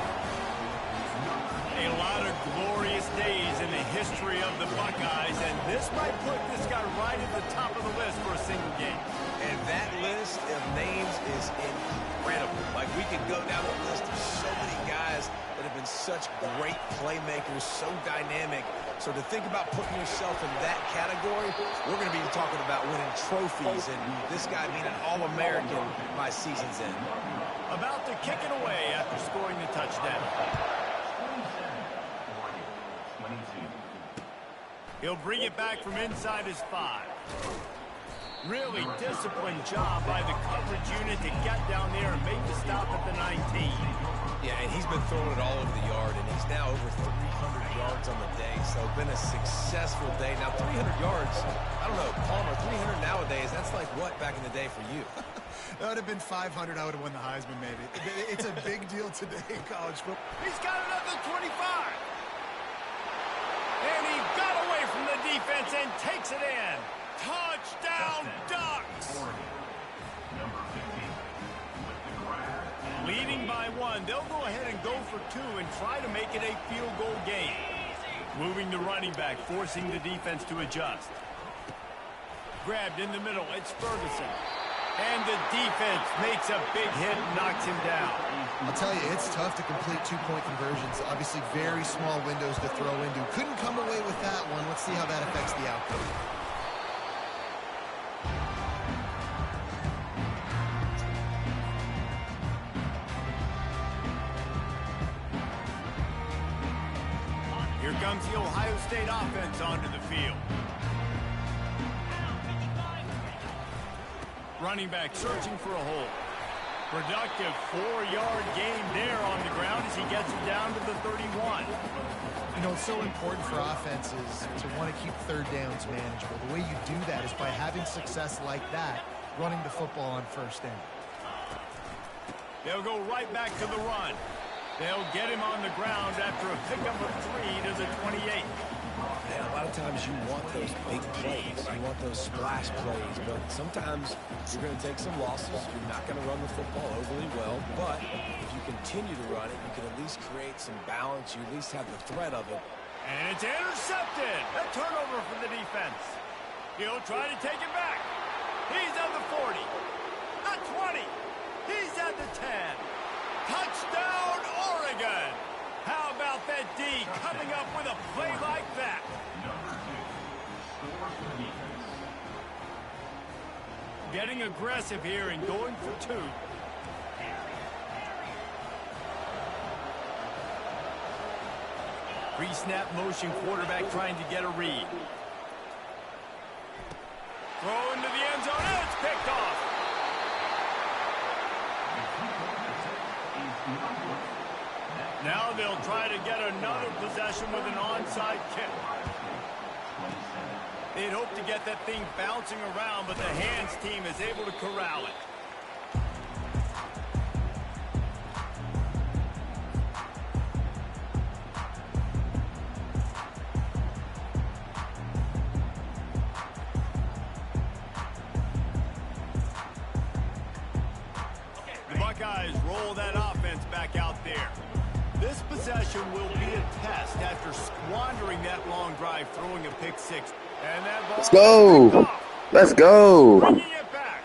A lot of glorious days in the history of the Buckeyes, and this might put this guy right at the top of the list for a single game. And that list of names is incredible. Like, we could go down the list of so many guys that have been such great playmakers, so dynamic. So to think about putting yourself in that category, we're going to be talking about winning trophies and this guy being an All-American by season's end. About to kick it away after scoring the touchdown. 22. He'll bring it back from inside his 5. Really disciplined job by the coverage unit to get down there and make the stop at the 19. Yeah, and he's been throwing it all over the yard, and he's now over 300 yards on the day, so been a successful day. Now, 300 yards, I don't know, Palmer, 300 nowadays, that's like what back in the day for you? That would have been 500. I would have won the Heisman, maybe. It's a big deal today in college football. He's got another 25. And he got away from the defense and takes it in. Touchdown, Ducks! Number 15 with the grab. Leading by 1, they'll go ahead and go for 2 and try to make it a field goal game. Moving the running back, forcing the defense to adjust. Grabbed in the middle, it's Ferguson. And the defense makes a big hit and knocks him down. I'll tell you, it's tough to complete two-point conversions. Obviously, very small windows to throw into. Couldn't come away with that one. Let's see how that affects the outcome. Here comes the Ohio State offense onto the field. Running back searching for a hole. Productive 4-yard gain there on the ground as he gets it down to the 31. You know, it's so important for offenses to want to keep third downs manageable. The way you do that is by having success like that, running the football on first down. They'll go right back to the run. They'll get him on the ground after a pickup of 3 to the 28. Yeah, a lot of times you want those big plays. You want those splash plays, but sometimes you're going to take some losses. You're not going to run the football overly well, but if you continue to run it, you can at least create some balance. You at least have the threat of it. And it's intercepted. A turnover for the defense. He'll try to take it back. He's at the 40. The 20. He's at the 10. Touchdown, Oregon. How about that D coming up with a play like that? Number 2 scores for the defense. Getting aggressive here and going for 2. Pre-snap motion quarterback trying to get a read. Throw into the end zone, and it's picked off. Now they'll try to get another possession with an onside kick. They'd hope to get that thing bouncing around, but the hands team is able to corral it. The Buckeyes roll that offense back out there. This possession will be a test after squandering that long drive, throwing a pick 6. And that ball Let's go. Let's go. bringing it back.